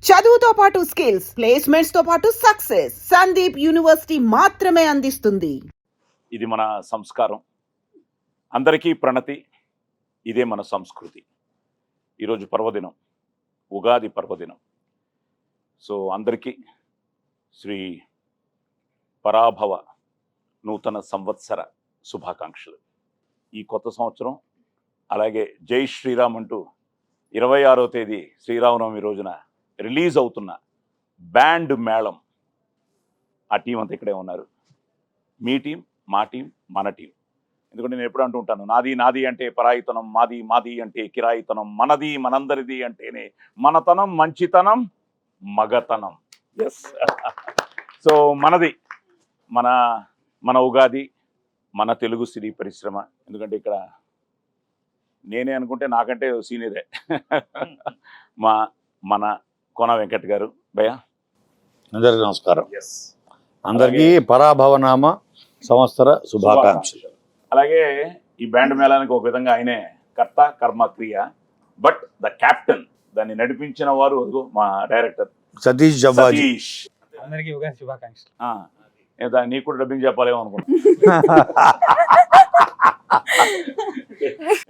చదువుతో పాటు skills, placements తో పాటు సక్సెస్ సందీప్ యూనివర్సిటీ మాత్రమే అందిస్తుంది. ఇది మన సంస్కారం, అందరికీ ప్రణతి. ఇదే మన సంస్కృతి. ఈరోజు పర్వదినం, ఉగాది పర్వదినం. సో అందరికీ శ్రీ పరాభవ నూతన సంవత్సర శుభాకాంక్షలు. ఈ కొత్త సంవత్సరం, అలాగే జై శ్రీరామ్ అంటూ 26వ తేదీ శ్రీరామనవమి రోజున రిలీజ్ అవుతున్న బ్యాండ్ మేళం, ఆ టీం అంతా ఇక్కడే ఉన్నారు. మీ టీం, మా టీం, మన టీం. ఎందుకంటే నేను ఎప్పుడు అంటూ ఉంటాను, నాది నాది అంటే పరాయితనం, మాది మాది అంటే కిరాయితనం, మనది మనందరిది అంటేనే మనతనం, మంచితనం, మగతనం. ఎస్. సో మనది మన ఉగాది, మన తెలుగు సినీ పరిశ్రమ. ఎందుకంటే ఇక్కడ నేనే అనుకుంటే నాకంటే సీనియరే మన కోన వెంకట్ గారు. భయ్యా, అందరికీ నమస్కారం. ఎస్. అందరికీ పరాభవనామ సంవత్సర శుభాకాంక్షలు. అలాగే ఈ బ్యాండ్ మేళానికి ఒక విధంగా ఆయనే కర్త కర్మ క్రియ, బట్ ద కెప్టెన్, దాన్ని నడిపించిన వారు మా డైరెక్టర్ సతీష్ జవ్వాజీ. సతీష్. అందరికీ ఉగాది శుభాకాంక్షలు. నీకు కూడా డబ్బింగ్ చెప్పాలేమో అనుకున్నా.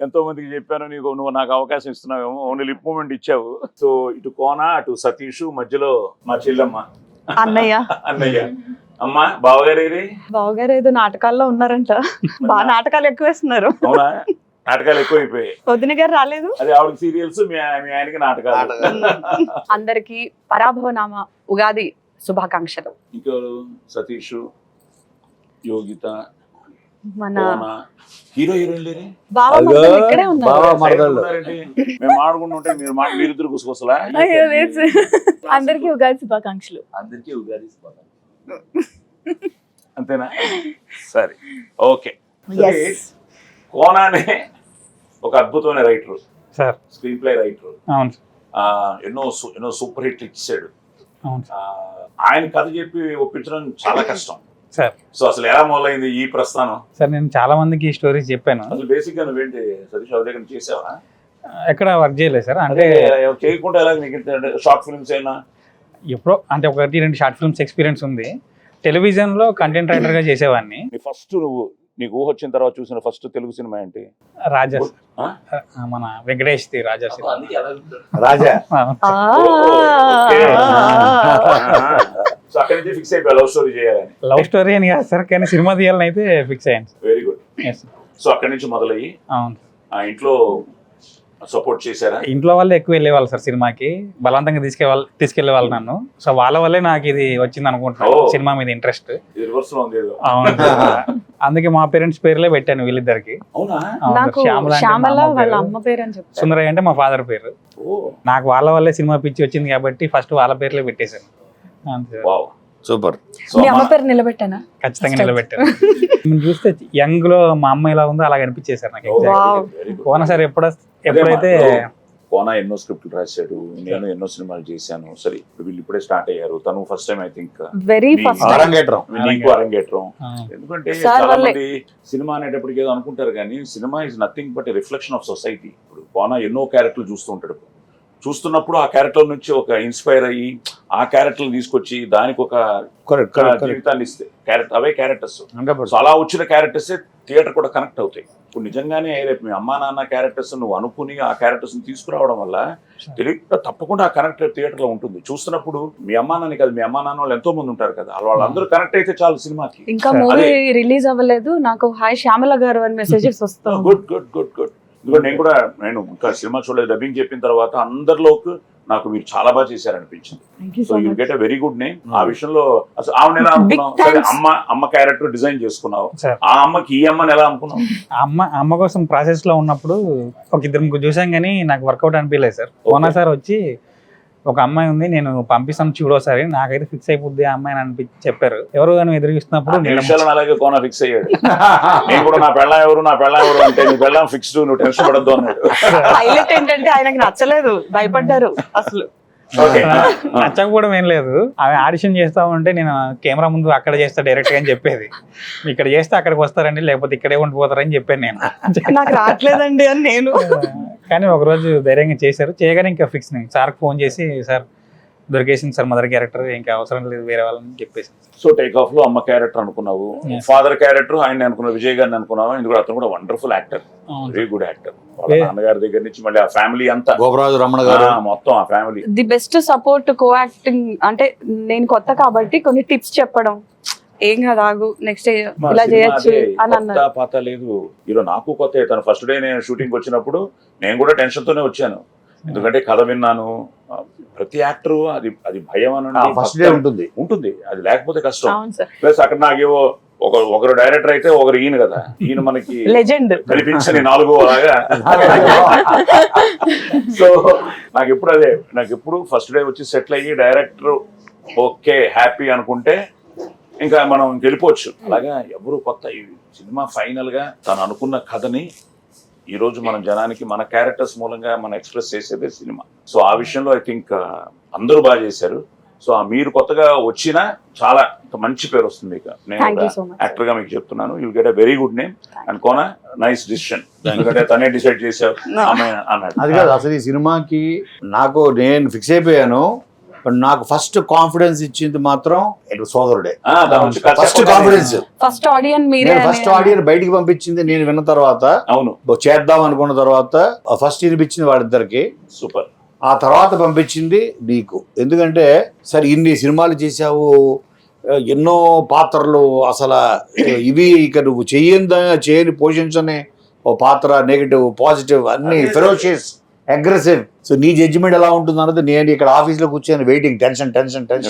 ఎంతో మందికి చెప్పాను, నువ్వు నాకు అవకాశం ఇస్తున్నావేమో, ఓన్లీ లిప్ మూమెంట్ ఇచ్చావు. సో ఇటు కోన, అటు సతీష్, మధ్యలో మా చెల్లెమ్మ అన్నయ్య. అమ్మా, బావగారు బావగారు ఏదో నాటకాల్లో ఉన్నారంట. బాగా నాటకాలు ఎక్కువ వేస్తున్నారు. అవునా? నాటకాలు ఎక్కువైపోయాయి. వదిన గారు రాలేదు. అది ఆవిడకి సీరియల్స్, మీ ఆయనకి నాటకాలు. అందరికి పరాభవనామ ఉగాది శుభాకాంక్షలు. ఇంకెవరు? సతీష్, యోగిత, మన హీరో హీరోయిన్ లేరే? బావ మరదలు ఇక్కడే ఉన్నారు. మేము ఆడుకుంటుంటే మీరిద్దరు గుసగుసలా. అయ్యో, లేదు. అందరికీ ఉగాది శుభాకాంక్షలు. అందరికీ ఉగాది శుభాకాంక్షలు. అంతేనా? సరే, ఓకే. కోనానే ఒక అద్భుతమైన writer sir, screen play writer. అవును. ఎన్నో సూపర్ హిట్ ఇచ్చాడు. అవును. ఆయన కథ చెప్పి ఒప్పించడం చాలా కష్టం సార్. సో అసలు ఎలా మొదలైంది ఈ ప్రస్థానం? సార్, నేను చాలా మందికి ఈ స్టోరీస్ చెప్పాను. అసలు బేసిక్ గా నువ్వేంటి సతీష్ బాబు దగ్గర చేసావా? ఎక్కడ వర్క్ చేయలేదు సార్. అంటే చేయకుండా ఎలా నీకు షార్ట్ ఫిల్మ్స్ అయినా? ఎప్పుడో అంటే 1-2 షార్ట్ ఫిల్మ్స్ ఎక్స్పీరియన్స్ ఉంది. టెలివిజన్లో కంటెంట్ రైటర్గా చేసేవాడిని. ఫస్ట్ నీకు ఊహ వచ్చిన తర్వాత చూసిన ఫస్ట్ తెలుగు సినిమా ఏంటి? రాజా, మన Venkatesh the Raja cinema. Raja. So అక్కడి నుంచి ఫిక్స్ అయిపోయా లవ్ స్టోరీ చేయాలని. లవ్ స్టోరీ అని కాదు సార్, కానీ సినిమా తీయాలని అయితే ఫిక్స్ అయ్యాను. Very good. ఎస్. సో అక్కడి నుంచి మొదలయ్యి అవును. ఇంట్లో సపోర్ట్ చేశారా? ఇంట్లో వాళ్ళే ఎక్కువ వెళ్ళేవాళ్ళు సార్ సినిమాకి, బలవంతంగా తీసుకెళ్లేవాళ్ళు నన్ను. సో వాళ్ళ వల్లే నాకు ఇది వచ్చింది అనుకుంటున్నాను, సినిమా మీద ఇంట్రెస్ట్. అవును. అందుకే మా పేరెంట్స్ పేర్లే పెట్టాను వీళ్ళిద్దరికి. నాకు శ్యామల వాళ్ళ అమ్మ పేరు అని చెప్పారు. సుందరయ్య అంటే మా ఫాదర్ పేరు. నాకు వాళ్ళ వల్లే సినిమా పిచ్చి వచ్చింది కాబట్టి ఫస్ట్ వాళ్ళ పేర్లే పెట్టేశాను. సూపర్. మీ అమ్మ పేరు నిలబెట్టానా? ఖచ్చితంగా నిలబెట్టాను. చూస్తే యంగ్ లో మా అమ్మ ఎలా ఉందో అలాగ అనిపించేశారు నాకు. కోన సార్ ఎప్పుడైతే కోన ఎన్నో స్క్రిప్ట్లు రాశాడు, నేను ఎన్నో సినిమాలు చేశాను. సరే, వీళ్ళు ఇప్పుడే స్టార్ట్ అయ్యారు. తను ఫస్ట్ టైం ఐ థింక్ అరంగేట్రం. ఎందుకంటే చాలా మంది సినిమా అనేటప్పటికి ఏదో అనుకుంటారు, కానీ cinema is nothing but reflection of society. ఇప్పుడు కోన ఎన్నో క్యారెక్టర్లు చూస్తూ ఉంటాడు. చూస్తున్నప్పుడు ఆ క్యారెక్టర్ నుంచి ఒక ఇన్స్పైర్ అయ్యి ఆ క్యారెక్టర్ తీసుకొచ్చి దానికి ఒక జీవితాన్ని ఇస్తే అవే క్యారెక్టర్స్. సో అలా వచ్చిన క్యారెక్టర్స్ థియేటర్ కూడా కనెక్ట్ అవుతాయి. ఇప్పుడు నిజంగానే రేపు మీ అమ్మా నాన్న క్యారెక్టర్స్ నువ్వు అనుకుని ఆ క్యారెక్టర్స్ తీసుకురావడం వల్ల తెలియక తప్పకుండా ఆ కనెక్ట్ థియేటర్ లో ఉంటుంది. చూస్తున్నప్పుడు మీ అమ్మా నాన్న కదా, మీ అమ్మా నాన్న వాళ్ళు ఎంతో మంది ఉంటారు కదా, వాళ్ళందరూ కనెక్ట్ అయితే చాలు సినిమాకి. ఇంకా మూవీ రిలీజ్ అవ్వలేదు, నాకు హాయ్ శ్యామల గారు అని మెసేజెస్ వస్తాయి. Good good good good. ఎందుకంటే నేను ఇంకా సినిమా చూడలేదు, డబ్బింగ్ చెప్పిన తర్వాత అందరిలోకి నాకు మీరు చాలా బాగా చేశారనిపించింది. So you get a very good name. ఆ విషయంలో అసలు ఆమెను ఎలా అనుకున్నావు? సరే, అమ్మ క్యారెక్టర్ డిజైన్ చేసుకున్నావు, ఆ అమ్మకి ఈ అమ్మని ఎలా అనుకున్నావు? అమ్మ కోసం ప్రాసెస్ లో ఉన్నప్పుడు ఒక 2-3 చూసాం, కానీ నాకు వర్కౌట్ అనిపించలేదు సార్. కోనా సార్ వచ్చి ఒక అమ్మాయి ఉంది, నేను పంపిస్తాను చూడోసారి, నాకైతే ఫిక్స్ అయిపోద్ది ఆ అమ్మాయి అని చెప్పారు. ఎవరు అని ఎదురుస్తున్నప్పుడు అలాగే కోన ఫిక్స్ అయ్యాడు. నేను కూడా నా పెళ్ళం ఎవరు అంటే నీ పెళ్ళం ఫిక్స్డ్, నువ్వు టెన్షన్ పడద్దు అన్నాడు. హైలైట్ ఏంటంటే ఆయనకి నచ్చలేదు, భయపడ్డారు. అసలు నచ్చకపోవడం ఏం లేదు, ఆమె ఆడిషన్ చేస్తా ఉంటే నేను కెమెరా ముందు అక్కడ చేస్తా డైరెక్ట్ గా అని చెప్పేది. ఇక్కడ చేస్తే అక్కడికి వస్తారండి, లేకపోతే ఇక్కడే ఉండిపోతారని చెప్పాను నేను. నాకు రావట్లేదండి అని నేను. కానీ ఒకరోజు ధైర్యంగా చేశారు. చేయగానే ఇంకా ఫిక్స్. సార్కి ఫోన్ చేసి, సార్ దొరికేసింది సార్ మదర్ క్యారెక్టర్, ఇంకా అవసరం లేదు వేరే వాళ్ళని చెప్పేసి. సో టేక్ ఆఫ్ లో అమ్మ క్యారెక్టర్ అనుకున్నావు, Yes. ఫాదర్ క్యారెక్టర్ ఆయన అనుకున్నావు, విజయ్ గారిని అనుకున్నావు. ఎందుకంటే అతను కూడా wonderful actor, very good actor. వాళ్ళ Yeah. నాన్నగారి దగ్గర నుంచి మళ్ళీ ఆ ఫ్యామిలీ అంతా, గోపరాజు రమణ గారు మొత్తం ఆ family. The best support co acting. అంటే నేను కొత్త కాబట్టి కొన్ని టిప్స్ చెప్పడం, ఏం కాదు ఆగు నెక్స్ట్ ఇలా చేయొచ్చు అని అన్నారు. పాత లేదు ఈరోజు నాకు కొత్త. తను ఫస్ట్ డే నేను షూటింగ్ వచ్చినప్పుడు నేను కూడా టెన్షన్ తోనే వచ్చాను, ఎందుకంటే కథ విన్నాను. ప్రతి యాక్టర్ అది అది భయం అని ఫస్ట్ డే ఉంటుంది ఉంటుంది, అది లేకపోతే కష్టం. అవును సార్, ప్లస్ అక్కడ నాకేవో ఒకరు డైరెక్టర్ అయితే ఒకరు ఈయన కదా, ఈయన మనకి లెజెండ్ కనిపించని నాలుగో లాగా. సో నాకు ఎప్పుడు ఫస్ట్ డే వచ్చి సెటిల్ అయ్యి డైరెక్టర్ ఓకే హ్యాపీ అనుకుంటే ఇంకా మనం వెళ్ళిపోవచ్చు. అలాగా ఎవరు కొత్త ఈ సినిమా ఫైనల్ గా తను అనుకున్న కథని ఈ రోజు మనం జనానికి మన క్యారెక్టర్స్ మూలంగా మనం ఎక్స్ప్రెస్ చేసేదే సినిమా. సో ఆ విషయంలో ఐ థింక్ అందరూ బాగా చేశారు. సో మీరు కొత్తగా వచ్చినా చాలా మంచి పేరు వస్తుంది మీకు. నేను Thank you so much. Actor గా మీకు చెప్తున్నాను, you get a very good name and Kona nice decision. ఎందుకంటే తనే డిసైడ్ చేశావు అమ్మాయి అన్నాడు. అది కాదు అసలు ఈ సినిమాకి నేను ఫిక్స్ అయిపోయాను. బట్ నాకు ఫస్ట్ కాన్ఫిడెన్స్ ఇచ్చింది మాత్రం సోదరుడే. ఫస్ట్ కాన్ఫిడెన్స్, ఫస్ట్ ఆడియన్ మీరే. ఫస్ట్ ఆడియన్ బయటికి పంపించింది నేను విన్న తర్వాత, అవును చేద్దాం అనుకున్న తర్వాత ఫస్ట్ వినిపించింది వాళ్ళిద్దరికి, సూపర్. ఆ తర్వాత పంపించింది నీకు. ఎందుకంటే సరే ఇన్ని సినిమాలు చేసావు, ఎన్నో పాత్రలు, అసలు ఇవి ఇక నువ్వు చేయని పోషించని ఓ పాత్ర, నెగిటివ్ పాజిటివ్ అన్ని ఫెరోషియస్ అగ్రెసివ్. సో నీ జడ్జిమెంట్ ఎలా ఉంటుంది అన్నది నేను ఇక్కడ ఆఫీస్ లో కూర్చొని వెయిటింగ్, టెన్షన్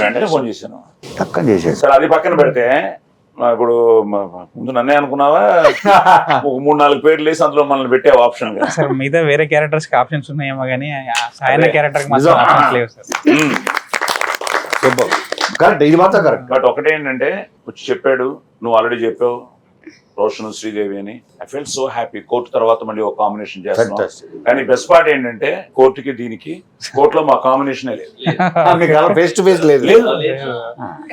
వెంటనే ఫోన్ చేశాను, పక్కన చేశాడు. సరే అది పక్కన పెడితే ఇప్పుడు ముందు నన్నే అనుకున్నావా, ఒక 3-4 పేర్లు వేసి అందులో మనల్ని పెట్టావు ఆప్షన్ గా. సార్ మిగతా వేరే క్యారెక్టర్స్ కి ఆప్షన్స్ ఉన్నాయేమో కానీ సాయన అదే. క్యారెక్టర్ కి మాత్రం ఆప్షన్స్ లేవు సార్. సూపర్, కరెక్ట్, ఇది మాత్రం కరెక్ట్. బట్ ఒకటేంటంటే వచ్చి చెప్పాడు, నువ్వు ఆల్రెడీ చెప్పావు రోషన్ శ్రీదేవి అని. I felt so happy. Court తర్వాత మళ్ళీ ఒక కాంబినేషన్ చేస్తున్నాం. కానీ బెస్ట్ పార్ట్ ఏంటంటే కోర్టుకి దీనికి కోర్టులో మా కాంబినేషన్ లేదు, ఫేస్ టు ఫేస్ లేదు.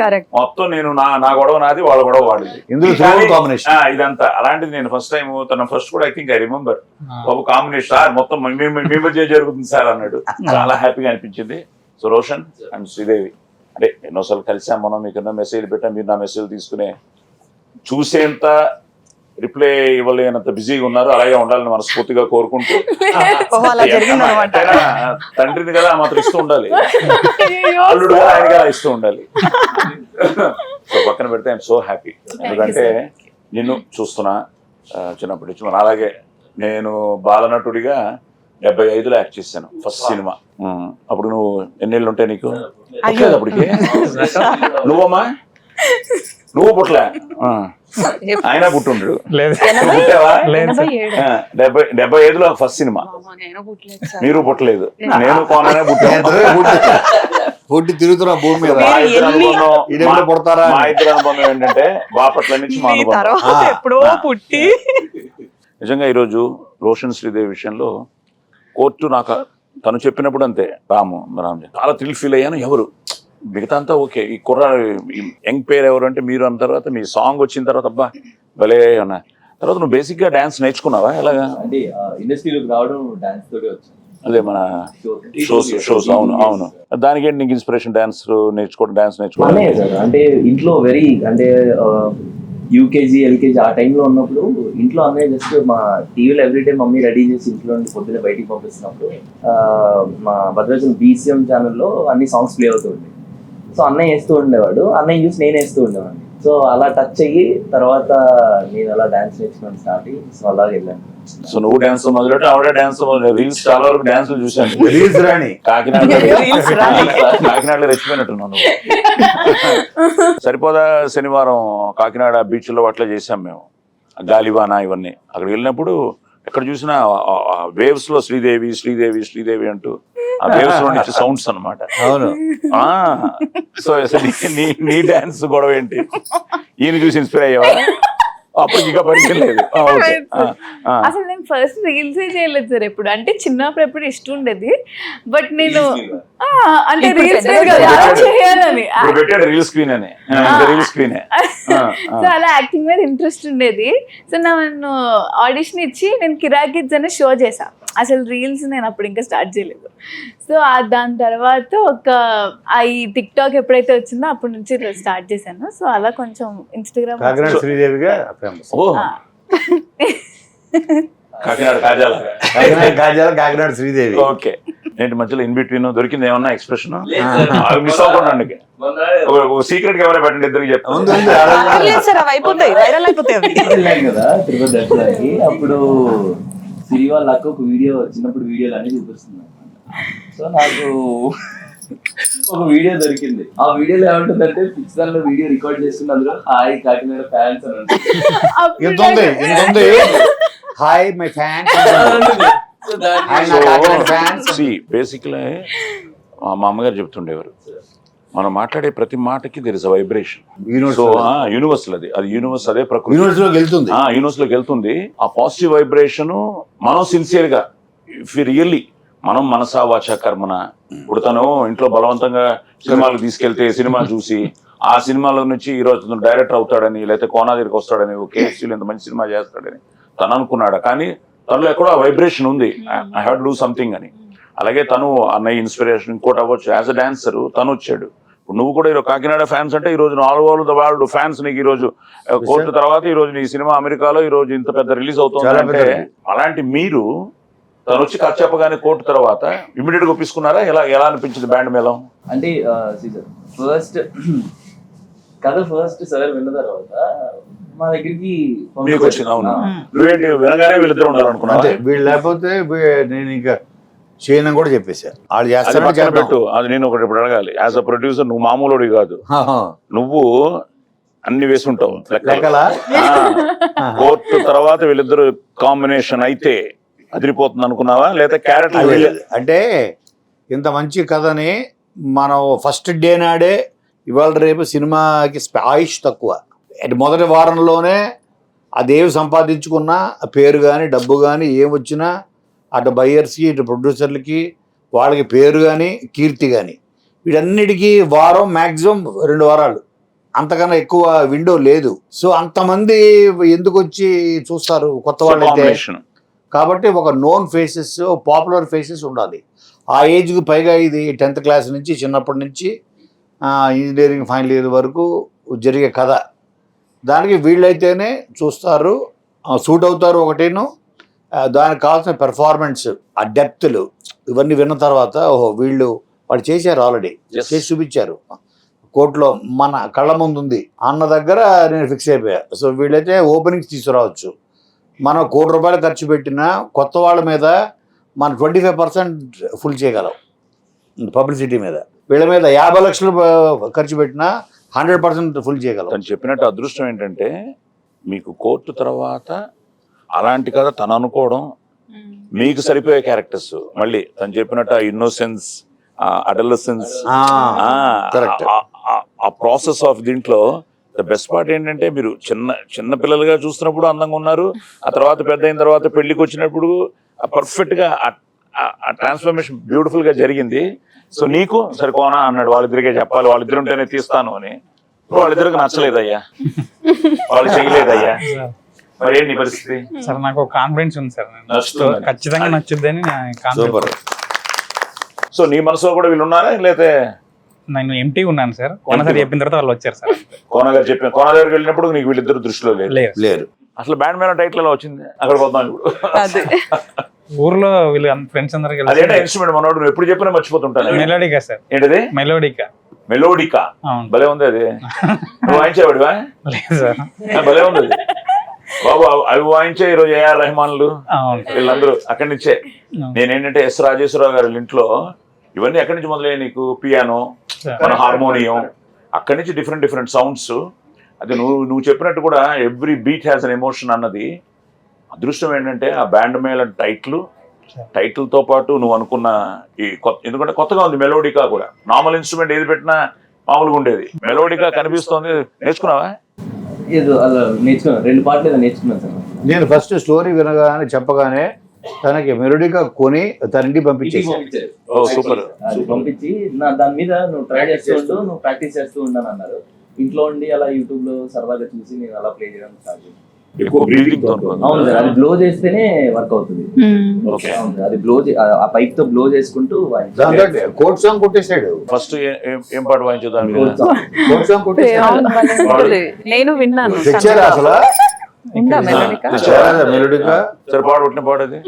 కరెక్ట్. మొత్తం నేను నా గొడవ నాది, వాళ్ళ గొడవ వాడిది. ఇందులో కాంబినేషన్ ఇదంతా అలాంటిది. నేను ఫస్ట్ టైం తన ఫస్ట్ కూడా I think I remember Babu combination sir మొత్తం మీ మధ్య జరుగుతుంది సార్ అన్నాడు. చాలా హ్యాపీగా అనిపించింది. సో రోషన్ అండ్ శ్రీదేవి అంటే ఎన్నోసార్లు కలిసాం మనం, మీకు మెసేజ్ పెట్టాం, మీరు నా మెసేజ్ తీసుకునే చూసేంత రిప్లై ఇవ్వలేనంత బిజీగా ఉన్నారు. అలాగే ఉండాలని మనస్ఫూర్తిగా కోరుకుంటూ, తండ్రిని కదా మాత్రం ఇస్తూ ఉండాలి, అల్లుడు కదా ఆయన కదా ఇస్తూ ఉండాలి. సో పక్కన పెడితే ఐఎమ్ సో హ్యాపీ. ఎందుకంటే నిన్ను చూస్తున్నా చిన్నప్పటి నుంచి. మన అలాగే నేను బాలనటుడిగా 75లో యాక్ట్ చేశాను ఫస్ట్ సినిమా. అప్పుడు నువ్వు ఎన్నేళ్ళు ఉంటాయి నీకు? అప్పటికి నువ్వమ్మా నువ్వు పుట్టలే, ఆయన పుట్టుండ్రు. లేదు 75లో ఫస్ట్ సినిమా. మీరు పుట్టలేదు, నేను కోననే పుట్టి తిరుగుతున్నా భూమి మీద. పుడతారా? మా ఇద్దరు అనుబంధం ఏంటంటే బాపట్ల నుంచి మా అనుబంధం. ఎప్పుడో పుట్టి. నిజంగా ఈరోజు రోషన్ శ్రీదేవి విషయంలో కోర్టు నాకు తను చెప్పినప్పుడు అంతే, రాము చాలా థ్రిల్ ఫీల్ అయ్యాను. ఎవరు మిగతా అంతా ఓకే, ఈ యంగ్ పేరు ఎవరు అంటే మీరు అన్న తర్వాత మీ సాంగ్ వచ్చిన తర్వాత అబ్బా భలే అన్నా. తర్వాత నువ్వు బేసిక్ గా డాన్స్ నేర్చుకున్నావా ఎలాగా? అంటే ఇండస్ట్రీలోకి రావడం డాన్స్ తోటి వచ్చింది. అదే మన షోస్. అవును అవును. దానికి ఏంటి నీకు ఇన్స్పిరేషన్? డాన్స్ నేర్చుకోవడం అంటే ఇంట్లో వెరీ అంటే యూకేజీ ఎల్కేజీ ఆ టైంలో ఉన్నప్పుడు ఇంట్లో అన్నయ్య జస్ట్ మా టీవీలో ఎవ్రీడే మమ్మీ రెడీ చేసి ఇంట్లో నుండి పొద్దున్నే బయటికి పంపిస్తున్నప్పుడు మా భద్రాచలం BCM ఛానల్లో అన్ని సాంగ్స్ ప్లే అవుతుంది. సో అన్నయ్య వేస్తూ ఉండేవాడు, అన్నయ్య చూసి నేను వేస్తూ ఉండేవాడిని. సో అలా టచ్ అయ్యి తర్వాత నేను అలా డాన్స్ నేర్చుకోవడం స్టార్ట్ అయ్యి సో అలా వెళ్ళాను. సో నువ్వు డాన్స్ మొదలెట్టు, ఆవిడ డాన్స్ రీల్స్ చాలా వరకు డాన్సులు చూశాను. రీల్స్ రాని కాకినాడలో రెచ్చిపోయినట్టున్నాను. సరిపోదా శనివారం కాకినాడ బీచ్ లో అట్లా చేసాం మేము, గాలివాన ఇవన్నీ. అక్కడికి వెళ్ళినప్పుడు ఎక్కడ చూసినా వేవ్స్ లో శ్రీదేవి అంటూ ఆ వేవ్స్ లో నుంచి సౌండ్స్ అనమాట. అవును. సో నీ డాన్స్ గొడవ ఏంటి? ఈయన చూసి ఇన్స్పైర్ అయ్యేవా? అప్పుడు ఇంకా పరిచయం లేదు. అసలు నేను ఫస్ట్ రీల్స్ చేయలేదు సార్ ఎప్పుడు. అంటే చిన్నప్పుడు ఎప్పుడు ఇష్టం ఉండేది, బట్ నేను అంటే రీల్స్ చేయాలని పెట్టాడు రీల్ స్క్రీన్ అని. రీల్ స్క్రీన్ సో అలా యాక్టింగ్ మీద ఇంట్రెస్ట్ ఉండేది. సో నన్ను ఆడిషన్ ఇచ్చి నేను కిరాకిడ్స్ అనే షో చేశా. అసలు రీల్స్ నేను అప్పుడు ఇంకా స్టార్ట్ చేయలేదు. సో దాని తర్వాత ఈ టిక్ టాక్ ఎప్పుడైతే వచ్చిందో అప్పటి నుంచి స్టార్ట్ చేశాను. సో అలా కొంచెం ఇన్స్టాగ్రామ్ కాకినాడ శ్రీదేవిగా ఫేమస్. ఓ కాకినాడ కాజాల కాకినాడ శ్రీదేవి. ఓకే. ఏంటి మధ్యలో ఇన్ బిట్వీన్ దొరికింది ఏమన్నా ఎక్స్ప్రెషన్ మిస్ అవ్వకుండా సీక్రెట్ గా ఎవరైనా పెట్టండి ఇద్దరికి చెప్తాను. సార్ అవి అయిపోతాయి, వైరల్ అయిపోతాయి అవి. వెళ్ళాను కదా తిరుపతి దర్శనానికి, అప్పుడు సిరి వాళ్ళ అక్క ఒక వీడియో, చిన్నప్పుడు వీడియోలు అన్ని చూపిస్తుంది. సో నాకు ఒక వీడియో దొరికింది. ఆ వీడియోలో ఏమంటుందంటే పిక్చర్ లో వీడియో రికార్డ్ చేస్తున్న అందులో హాయ్ కాకినాడ ఫ్యాన్స్ అని ఉంటుంది. Hi my fans. బేసిక్లీ మా అమ్మగారు చెప్తుండేవారు, మనం మాట్లాడే ప్రతి మాటకి there is a vibration. So universal అది యూనివర్స్, అదే ప్రకృతి యూనివర్స్ లోకి వెళ్తుంది. ఆ పాజిటివ్ వైబ్రేషన్ మనం సిన్సియర్ గా ఇఫ్ రియల్లీ మనం మనసా వాచా కర్మన. ఇప్పుడు తను ఇంట్లో బలవంతంగా సినిమాలకు తీసుకెళ్తే సినిమా చూసి ఆ సినిమాలో నుంచి ఈరోజు డైరెక్టర్ అవుతాడని, లేకపోతే కోనాదిరికి వస్తాడని, కేఎస్సీలో ఇంత మంచి సినిమా చేస్తాడని తను అనుకున్నాడు. కానీ తనలో ఎక్కడో వైబ్రేషన్ ఉంది, I have to do something అని. అలాగే తను అన్నయ్య ఇన్స్పిరేషన్ ఇంకోటి అవ్వచ్చు. యాజ్ అ డాన్సర్ తను వచ్చాడు. ఇప్పుడు నువ్వు కూడా ఈరోజు కాకినాడ ఫ్యాన్స్ అంటే ఈ రోజు all over the world fans నీకు. ఈ రోజు కోర్టు తర్వాత ఈ రోజు నీ సినిమా అమెరికాలో ఈ రోజు ఇంత పెద్ద రిలీజ్ అవుతుంది అంటే, అలాంటి మీరు తను వచ్చి కథ చెప్పగానే కోర్టు తర్వాత ఇమీడియట్ గా ఒప్పించుకున్నారా? ఎలా అనిపించింది బ్యాండ్ మేళం? అంటే ఫస్ట్ సార్ విన్న తర్వాత మా దగ్గరికి మీకు వచ్చింది. అవును, నువ్వేంటి వినగానే వీళ్ళిద్దరు ఉండాలనుకున్నా? వీళ్ళు లేకపోతే నేను ఇంకా చేయను కూడా చెప్పేశారు. వాళ్ళు చేస్తారు పెట్టు. అది నేను ఒకటి ఇప్పుడు అడగాలి. యాజ్ అ ప్రొడ్యూసర్ నువ్వు మామూలుడి కాదు, నువ్వు అన్ని వేసుంటావు లెక్కలా. కోర్టు తర్వాత వీళ్ళిద్దరు కాంబినేషన్ అయితే అదిరిపోతుంది అనుకున్నావా, లేదా క్యారెక్టర్? అంటే ఇంత మంచి కథని మనం ఫస్ట్ డే నాడే ఇవాళ రేపు సినిమాకి ఆయుష్ తక్కువ. మొదటి వారంలోనే అదేవి సంపాదించుకున్నా పేరు కానీ డబ్బు కానీ ఏం వచ్చినా అటు బయ్యర్స్కి ఇటు ప్రొడ్యూసర్లకి వాళ్ళకి పేరు కానీ కీర్తి కానీ వీటన్నిటికీ వారం మ్యాక్సిమం 2 వారాలు, అంతకన్నా ఎక్కువ విండో లేదు. సో అంతమంది ఎందుకు వచ్చి చూస్తారు కొత్త వాళ్ళైతే? కాబట్టి ఒక నోన్ ఫేసెస్, పాపులర్ ఫేసెస్ ఉండాలి. ఆ ఏజ్కి పైగా ఇది 10th క్లాస్ నుంచి చిన్నప్పటి నుంచి ఇంజనీరింగ్ ఫైనల్ ఇయర్ వరకు జరిగే కథ. దానికి వీళ్ళైతేనే చూస్తారు, సూట్ అవుతారు. ఒకటేను దానికి కావాల్సిన పెర్ఫార్మెన్స్, ఆ డెప్త్లు ఇవన్నీ విన్న తర్వాత ఓహో వాళ్ళు చేశారు, ఆల్రెడీ చేసి చూపించారు, కోర్టులో మన కళ్ళ ముందు ఉంది అన్న దగ్గర నేను ఫిక్స్ అయిపోయా. సో వీళ్ళైతే ఓపెనింగ్స్ తీసుకురావచ్చు. మనం ₹1,00,00,000 ఖర్చు పెట్టినా కొత్త వాళ్ళ మీద మనం 25% ఫుల్ చేయగలం పబ్లిసిటీ మీద. వీళ్ళ మీద 50 లక్షలు ఖర్చు పెట్టినా 100% ఫుల్ చేయగలం. తను చెప్పినట్టు అదృష్టం ఏంటంటే మీకు కోర్టు తర్వాత అలాంటి కథ తను అనుకోవడం, మీకు సరిపోయే క్యారెక్టర్స్. మళ్ళీ తను చెప్పినట్టు ఇన్నోసెన్స్, అడలసెన్స్, ఆ ప్రాసెస్ ఆఫ్ దీంట్లో ద బెస్ట్ పార్ట్ ఏంటంటే మీరు చిన్న పిల్లలుగా చూస్తున్నప్పుడు అందంగా ఉన్నారు, ఆ తర్వాత పెద్ద అయిన తర్వాత పెళ్లికి వచ్చినప్పుడు పర్ఫెక్ట్ గా ఆ ట్రాన్స్ఫర్మేషన్ బ్యూటిఫుల్ గా జరిగింది. సో నీకు సరికోనా అన్నాడు, వాళ్ళిద్దరికే చెప్పాలి, వాళ్ళిద్దరు ఉంటేనే తీస్తాను అని. వాళ్ళిద్దరికి నచ్చలేదయ్యా, వాళ్ళు చేయలేదయ్యా, మరి ఏంటి పరిస్థితి? సార్ నాకు కాన్ఫిడెన్స్ ఉంది సార్, ఖచ్చితంగా నచ్చుద్దని. సో నీ మనసులో కూడా వీళ్ళు ఉన్నారా? లేకపోతే నేను ఎంటీ ఉన్నాను సార్, కోనసారి చెప్పిన తర్వాత వాళ్ళు వచ్చారు సార్. కోన దగ్గరికి వెళ్ళినప్పుడు నీకు వీళ్ళిద్దరు దృష్టిలో లేరు. అసలు బ్యాండ్ మీద టైటిల్ ఎలా వచ్చింది? అక్కడ పోతాం ఇప్పుడు. ఊర్లో వీళ్ళు ఫ్రెండ్స్ అందరికి అదేంటో ఇన్స్ట్రుమెంట్ మనోడు నువ్వు ఎప్పుడు చెప్పినా మర్చిపోతుంటాను. మెలోడికా సార్. ఏంటది? మెలోడికా. భలే ఉంది అది. నువ్వు వాయించేవాడివా? లేదు సార్. భలే ఉంది బాబు. అవి వాయించే ఈరోజు ఏఆర్ రెహమాన్లు వీళ్ళందరూ అక్కడి నుంచే. నేనేంటంటే ఎస్ రాజేశ్వరరావు గారి ఇంట్లో ఇవన్నీ ఎక్కడి నుంచి మొదలయ్యాయి నీకు? పియానో, మన హార్మోనియం, అక్కడి నుంచి డిఫరెంట్ సౌండ్స్. అది నువ్వు చెప్పినట్టు కూడా every beat has an emotion అన్నది. అదృష్టం ఏంటంటే ఆ బ్యాండ్ మేళ టైటిల్తో పాటు నువ్వు అనుకున్న ఈ ఎందుకంటే కొత్తగా ఉంది మెలోడికా కూడా. నార్మల్ ఇన్స్ట్రుమెంట్ ఏది పెట్టినా మామూలుగా ఉండేది, మెలోడికా కనిపిస్తోంది. నేర్చుకున్నావా? ఏదో అలా నేర్చుకున్నాను, 2 పాటలు ఏదో నేర్చుకున్నాను సార్. నేను ఫస్ట్ స్టోరీ వినగానే చెప్పగానే తనకి మెలోడికా కొని తన ఇంటికి పంపించేసి సూపర్ పంపించి దాని మీద నువ్వు ట్రై చేస్తూ ఉండు, నువ్వు ప్రాక్టీస్ చేస్తూ ఉండని అన్నారు. ఇంట్లో ఉండి అలా యూట్యూబ్ లో సరదాగా చూసి నేను అలా ప్లే చేయడం స్టార్ట్ చేశాను. ఎక్కువ బ్రీతింగ్ తో అవును సార్, అది బ్లో చేస్తేనే వర్క్ అవుతుంది. ఓకే. అవును సార్, అది బ్లో ఆ పైప్ తో బ్లో చేసుకుంటూ దాంతో కోట్ సాంగ్ కొట్టేశాడు. ఫస్ట్ ఏం పాట వాయించుదాం కోట్ సాంగ్ కొట్టేశాడు. నేను విన్నాను. తెచ్చారా అసలు? ఉందా మెలోడికా? తెచ్చారా మెలోడీగా? సరే పాడు, కొట్టిన పాడది.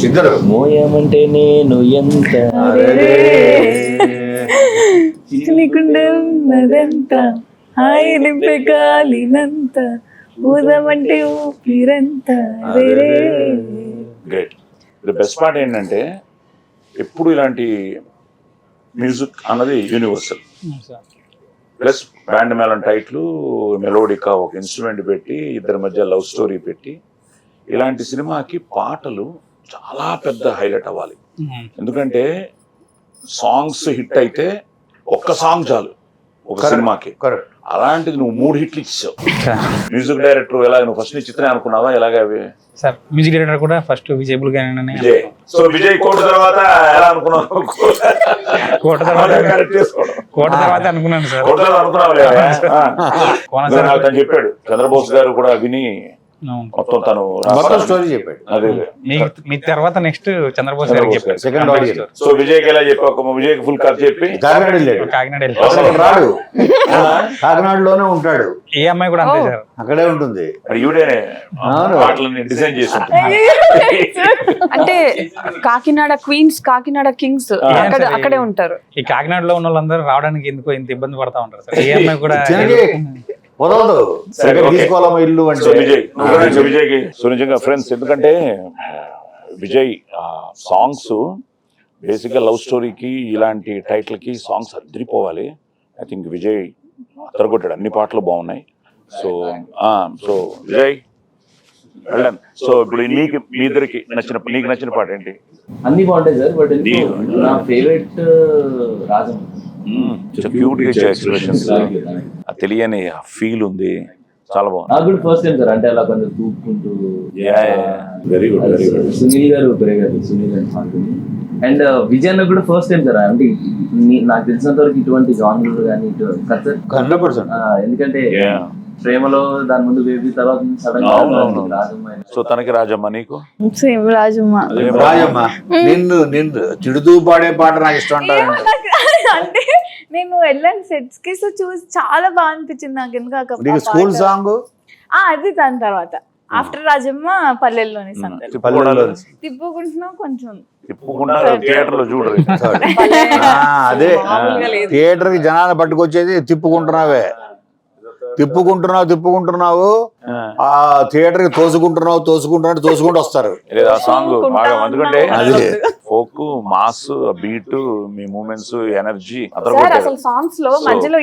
ఇద్దరు మోయమంటే నేను ఎంత నీకుండే ఉన్నదంత హాయి నింపే గాలినంత ఊదమంటే ఊపిరంత వేరే. గ్రేట్. ది బెస్ట్ పార్ట్ ఏంటంటే ఎప్పుడు ఇలాంటి మ్యూజిక్ అన్నది యూనివర్సల్. ప్లస్ బ్యాండ్ మేళం టైట్లు, మెలోడికా ఒక ఇన్స్ట్రుమెంట్ పెట్టి ఇద్దరి మధ్య లవ్ స్టోరీ పెట్టి ఇలాంటి సినిమాకి పాటలు చాలా పెద్ద హైలైట్ అవ్వాలి. ఎందుకంటే సాంగ్స్ హిట్ అయితే ఒక్క సాంగ్ చాలు ఒక సినిమాకి. కరెక్ట్. అలాంటిది నువ్వు 3 హిట్లు ఇచ్చావు. మ్యూజిక్ డైరెక్టర్ ఎలా, నువ్వు ఫస్ట్ నీ చిత్రం అనుకున్నావా ఎలాగ అవి? సార్ మ్యూజిక్ డైరెక్టర్ కూడా ఫస్ట్ విజయ్ బుల్గానే. విజయ్. సో విజయ్ కోట తర్వాత ఎలా అనుకున్నావు? కోట తర్వాత కరెక్ట్ చేసుకోవడం. కోట తర్వాత అనుకున్నాను సార్. కోట అనుకున్నావు నాకు తను చెప్పాడు. చంద్రబోస్ గారు కూడా విని మొత్తం తను స్టోరీ చెప్పాడు. అదే మీ తర్వాత నెక్స్ట్ చంద్రబోస్ గారికి చెప్పారు. Second audio. సో విజయ్కి ఎలా చెప్పావు? విజయ్కి ఫుల్ కథ చెప్పి కాకినాడ వెళ్ళాడు. కాకినాడ రాడు, కాకినాడలోనే ఉంటాడు. ఏ అమ్మాయి కూడా అంతే సార్, అక్కడే ఉంటుంది. మరి ఈవిడేనే పాటలని డిజైన్ చేసి ఉంటుంది. అంటే కాకినాడ క్వీన్స్, కాకినాడ కింగ్స్ అక్కడే ఉంటారు. ఈ కాకినాడలో ఉన్న వాళ్ళందరూ రావడానికి ఎందుకో ఇంత ఇబ్బంది పడతా ఉంటారు సార్. ఏ అమ్మాయి కూడా వదలదు. తీసుకోవాలమ్మా ఇల్లు అంటే విజయ్కి. సో నిజంగా ఫ్రెండ్స్, ఎందుకంటే విజయ్ సాంగ్స్ బేసిక్గా లవ్ స్టోరీకి ఇలాంటి టైటిల్కి సాంగ్స్ అదిరిపోవాలి. ఐ థింక్ విజయ్ అతరగొట్టాడు, అన్ని పాటలు బాగున్నాయి. సో సో విజయ్ వెళ్ళండి. సో ఇప్పుడు నీకు మీ ఇద్దరికి నీకు నచ్చిన పాట ఏంటి? అన్ని బాగుంటాయి సార్, బట్ నా ఫేవరెట్ రాజం. క్యూట్ గా ఎక్స్ప్రెషన్స్, తెలియని ఫీల్ ఉంది, చాలా బాగుంది. నాకు కూడా ఫస్ట్ టైం సార్, అంటే అలా కొంచెం చూపుకుంటూ. Very good, very good. Sunil garu Sunil గారు పాడుతుంది. అండ్ విజయ్ అన్న కూడా ఫస్ట్ టైం సార్, అంటే నాకు తెలిసినంత వరకు ఇటువంటి జానర్లు కానీ ఇటు కదా సార్ 100%. ఎందుకంటే ప్రేమలో దాని ముందు బేబీ తర్వాత సడన్ గా. సో తనకి రాజమ్మ, నీకు సేమ్ రాజమ్మ. రాజమ్మ నిన్ను తిడుతూ పాడే పాట నాకు ఇష్టం అంటారు. అంటే నేను వెళ్ళాను సెట్స్ కి, సో చూసి చాలా బాగా అనిపించింది నాకు. ఎందుకు స్కూల్ సాంగ్ అది దాని తర్వాత ఆఫ్టర్ రాజమ్మ పల్లెల్లోని సందడి తిప్పుకుంటున్నావు కొంచెం థియేటర్ లో చూడరు. అదే థియేటర్ కి జనాన్ని పట్టుకొచ్చేది తిప్పుకుంటున్నావు ఆ థియేటర్ కి తోసుకుంటూ వస్తారు. ఆ సాంగ్ బాగా, ఎందుకంటే ఫోక్ మాస్ బీట్, మీ మూమెంట్స్, ఎనర్జీ, సాంగ్స్ లో మధ్యలో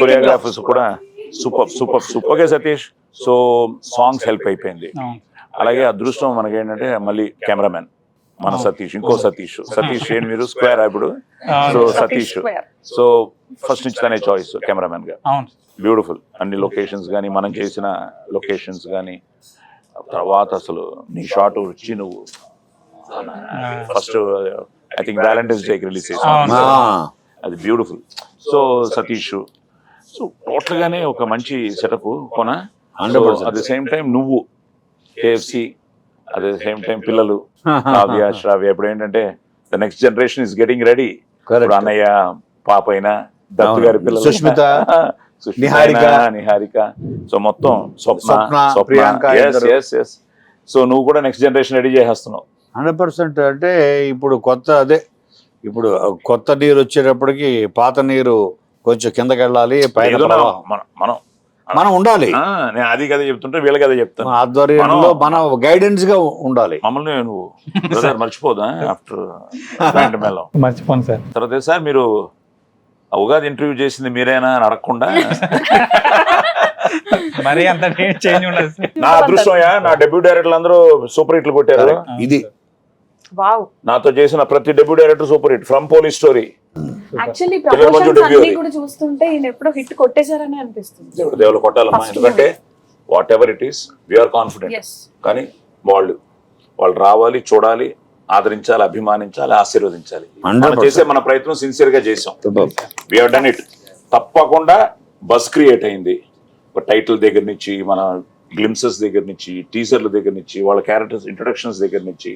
కొరియోగ్రాఫర్స్ కూడా సూపర్ గా సతీష్. సో సాంగ్స్ హెల్ప్ అయిపోయింది. అలాగే అదృష్టం మనకి ఏంటంటే మళ్ళీ కెమెరామెన్ మన సతీష్, ఇంకో సతీష్ ఏంటి మీరు స్క్వేర్ ఇప్పుడు. సో సతీష్, సో ఫస్ట్ నుంచి తనే చాయిస్ కెమెరామెన్ గా. బ్యూటిఫుల్. అన్ని లొకేషన్స్ కానీ, మనం చేసిన లొకేషన్స్ కానీ, తర్వాత అసలు నీ షాట్ వచ్చి నువ్వు ఫస్ట్ ఐ థింక్ వ్యాలంటైన్స్ డేకి రిలీజ్ చేసావు, అది beautiful. So Satish, so total గానే ఒక మంచి సెటప్ కొన. అట్ ద సేమ్ టైం నువ్వు KFC, at the same time పిల్లలు కావ్య, శ్రావ్య. ఇప్పుడు ఏంటంటే the next generation is getting ready. అన్నయ్య, పాప అయినా, దత్తు గారి పిల్లలు, సుష్మిత, నిహారిక, సో మొత్తం స్వప్న, ప్రియాంక. సో నువ్వు కూడా నెక్స్ట్ జనరేషన్ రెడీ చేసేస్తున్నావు 100%. అంటే ఇప్పుడు కొత్త నీరు వచ్చేటప్పటికి పాత నీరు కొంచెం కిందకి వెళ్ళాలి, మనం ఉండాలి. నేను అది కదా చెప్తుంటే వీళ్ళకి అదే చెప్తాను. ఆధ్వర్యంలో మనం గైడెన్స్ గా ఉండాలి. మమ్మల్ని నువ్వు మర్చిపోదా ఆఫ్టర్ మేళం? మర్చిపోను సార్. తర్వాత సార్ మీరు ఉగాది ఇంటర్వ్యూ చేసింది మీరేనా అని అడగకుండా మరి అంత చేంజ్ ఉండదు. నా అదృష్టమయ్యా, నా డెబ్యూ డైరెక్టర్లు అందరూ సూపర్ హిట్లు కొట్టారు. ఇది నాతో చేసిన ప్రతి debut director super hit, from police story. Actually promotions అన్ని కూడా చూస్తుంటే ఈయన ఎప్పుడో హిట్ కొట్టేశారని అనిపిస్తుంది. దేవుడు కొట్టాలమ్మా, ఎందుకంటే whatever it is we are confident. కానీ వాళ్ళు రావాలి, చూడాలి, ఆదరించాలి, అభిమానించాలి, ఆశీర్వదించాలి. మనం చేసే మన ప్రయత్నం సిన్సియర్ గా చేసాం. We have done it. తప్పకుండా బస్ క్రియేట్ అయింది. ఒక టైటిల్ దగ్గర నుంచి, మన గ్లిమ్సెస్ దగ్గర నుంచి, టీజర్ల దగ్గర నుంచి, వాళ్ళ క్యారెక్టర్స్ ఇంట్రొడక్షన్స్ దగ్గర నుంచి,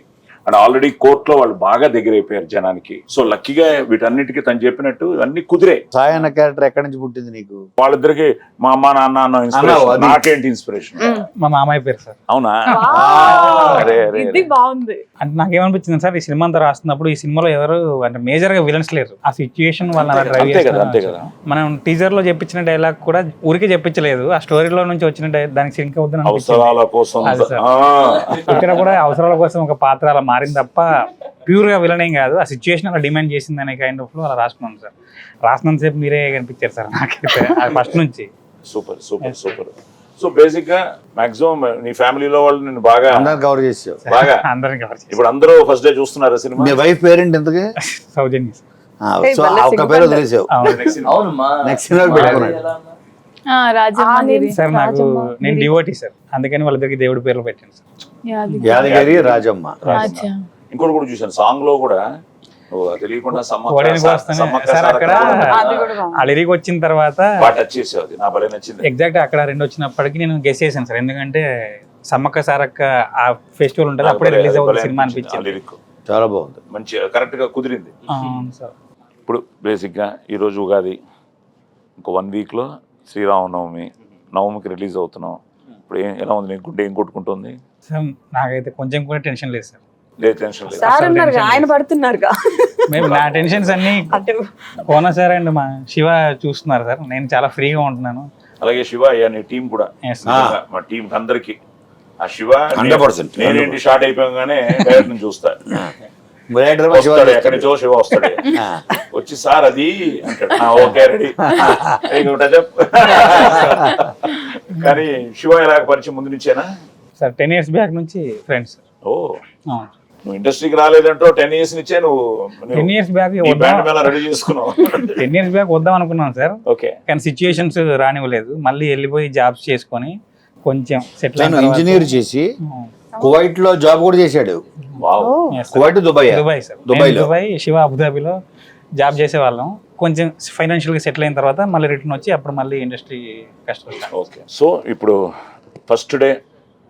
అండ్ ఆల్రెడీ కోర్టులో వాళ్ళు బాగా దగ్గర అయిపోయారు జనానికి. సో లక్కీగా వీటన్నిటికీ తను చెప్పినట్టు ఇవన్నీ కుదిరే. సాయి అన్న క్యారెక్టర్ ఎక్కడి నుంచి పుట్టింది నీకు? వాళ్ళిద్దరికి మా అమ్మ నాన్న అన్న ఇన్స్పిరేషన్. నాకేంటి ఇన్స్పిరేషన్? మా మామయ్య పేరు సార్. అవునా? అరే అరే ఇది బాగుంది. అంటే నాకేమనిపించింది సార్, ఈ సినిమా అంతా రాస్తున్నప్పుడు ఈ సినిమాలో ఎవరు అంటే మేజర్ గా విలన్స్ లేరు. ఆ సిచ్యుయేషన్ వాళ్ళ డ్రైవ్ అంతే కదా, అంతే చేస్తున్నారు. కదా. మనం టీజర్ లో చెప్పించిన డైలాగ్ కూడా ఊరికే చెప్పించలేదు, ఆ స్టోరీలో నుంచి వచ్చిన దానికి సింక్ అవుతుంది. అవసరాల కోసం. అది సార్. ఇక్కడ కూడా అవసరాల కోసం ఒక పాత్ర అలా మారింది తప్ప ప్యూర్ గా విలన్ ఏం కాదు. ఆ సిచ్యువేషన్ అలా డిమాండ్ చేసింది అనే కైండ్ ఆఫ్ లో అలా రాసుకున్నాను సార్. రాసినంతసేపు మీరే కనిపించారు సార్ నాకైతే ఫస్ట్ నుంచి. Super super super. So basic గా మాక్సిమం నీ ఫ్యామిలీలో వాళ్ళు నేను బాగా అందరు కవర్ చేసావు బాగా. అందరం కవర్ చేశారు. ఇప్పుడు అందరూ ఫస్ట్ డే చూస్తున్నారు సినిమా. మీ వైఫ్ పేరెంట్ ఎందుకు? సౌజన్య సార్. సో ఆ ఒక్క పేరు వదిలేసావు, అవును మా నెక్స్ట్ సినిమా పెట్టుకున్నాడు. రాజమ్మ సార్ నాకు నేను డివోటీ సార్, అందుకని వాళ్ళిద్దరికి దేవుడి పేర్లు పెట్టాను సార్. యాదగిరి రాజమ్మ. ఇంకోటి కూడా చూసాను సాంగ్ లో కూడా తెలియకుండా కోడేనికి వస్తానే సార్ అక్కడ అలిరికి వచ్చిన తర్వాత టచ్ చేసేది నా భలే నచ్చింది. ఎగ్జాక్ట్ అక్కడ 2 వచ్చినప్పటికీ నేను గెస్ చేశాను సార్, ఎందుకంటే సమ్మక్క సారక్క ఆ ఫెస్టివల్ ఉంటుంది అప్పుడే రిలీజ్ అవుతుంది సినిమా అనిపించింది. లిరిక్ చాలా బాగుంది, మంచి కరెక్ట్ గా కుదిరింది. సార్ ఇప్పుడు బేసిక్ గా ఈ రోజు ఉగాది, ఇంకో 1 వీక్ లో శ్రీరామనవమి, నవమికి రిలీజ్ అవుతున్నాం. ఇప్పుడు ఎలా ఉంది నీకు? గుండె ఏం కొట్టుకుంటుంది? సార్ నాకైతే కొంచెం కూడా టెన్షన్ లేదు సార్. లేదు, టెన్షన్ లేదు. సార్ ఉన్నారు, ఆయన పడుతున్నారు. మేము నా టెన్షన్స్ అన్ని కోన సార్ అండ్ మా శివ చూస్తున్నారు సార్. నేను చాలా ఫ్రీగా ఉంటున్నాను. అలాగే శివ అయ్యా నీ టీం కూడా. Yes, మా టీం అందరికి ఆ శివ 100%. నేనేంటి షార్ట్ అయిపోగానే డైరెక్ట్ నుంచి చూస్తా. డైరెక్టర్ వస్తాడు, ఎక్కడి నుంచో శివ వస్తాడు, వచ్చి సార్ అది అంటాడు. Okay ready. కానీ శివ ఎలా పరిచయం ముందు నుంచేనా సార్? 10 years బ్యాక్ నుంచి ఫ్రెండ్స్. ఓ నువ్వు ఇండస్ట్రీకి రాలేదంటో 10 years నుంచే 10 years బ్యాక్ రెడీ చేసుకున్నావు. 10 years బ్యాక్ వద్దాం అనుకున్నాను సార్, ఓకే. కానీ సిచ్యుయేషన్స్ రానివ్వలేదు. మళ్ళీ వెళ్ళిపోయి జాబ్స్ చేసుకొని కొంచెం సెటిల్ తను ఇంజనీర్ చేసి కువైట్ లో జాబ్ కూడా చేశాడు. Kuwait Dubai sir. దుబాయ్లో. దుబాయ్, శివ అబుదాబిలో జాబ్ చేసేవాళ్ళం. కొంచెం ఫైనాన్షియల్ గా సెటిల్ అయిన తర్వాత మళ్ళీ రిటర్న్ వచ్చి అప్పుడు మళ్ళీ ఇండస్ట్రీ కష్టపడతాం. ఓకే. సో ఇప్పుడు ఫస్ట్ డే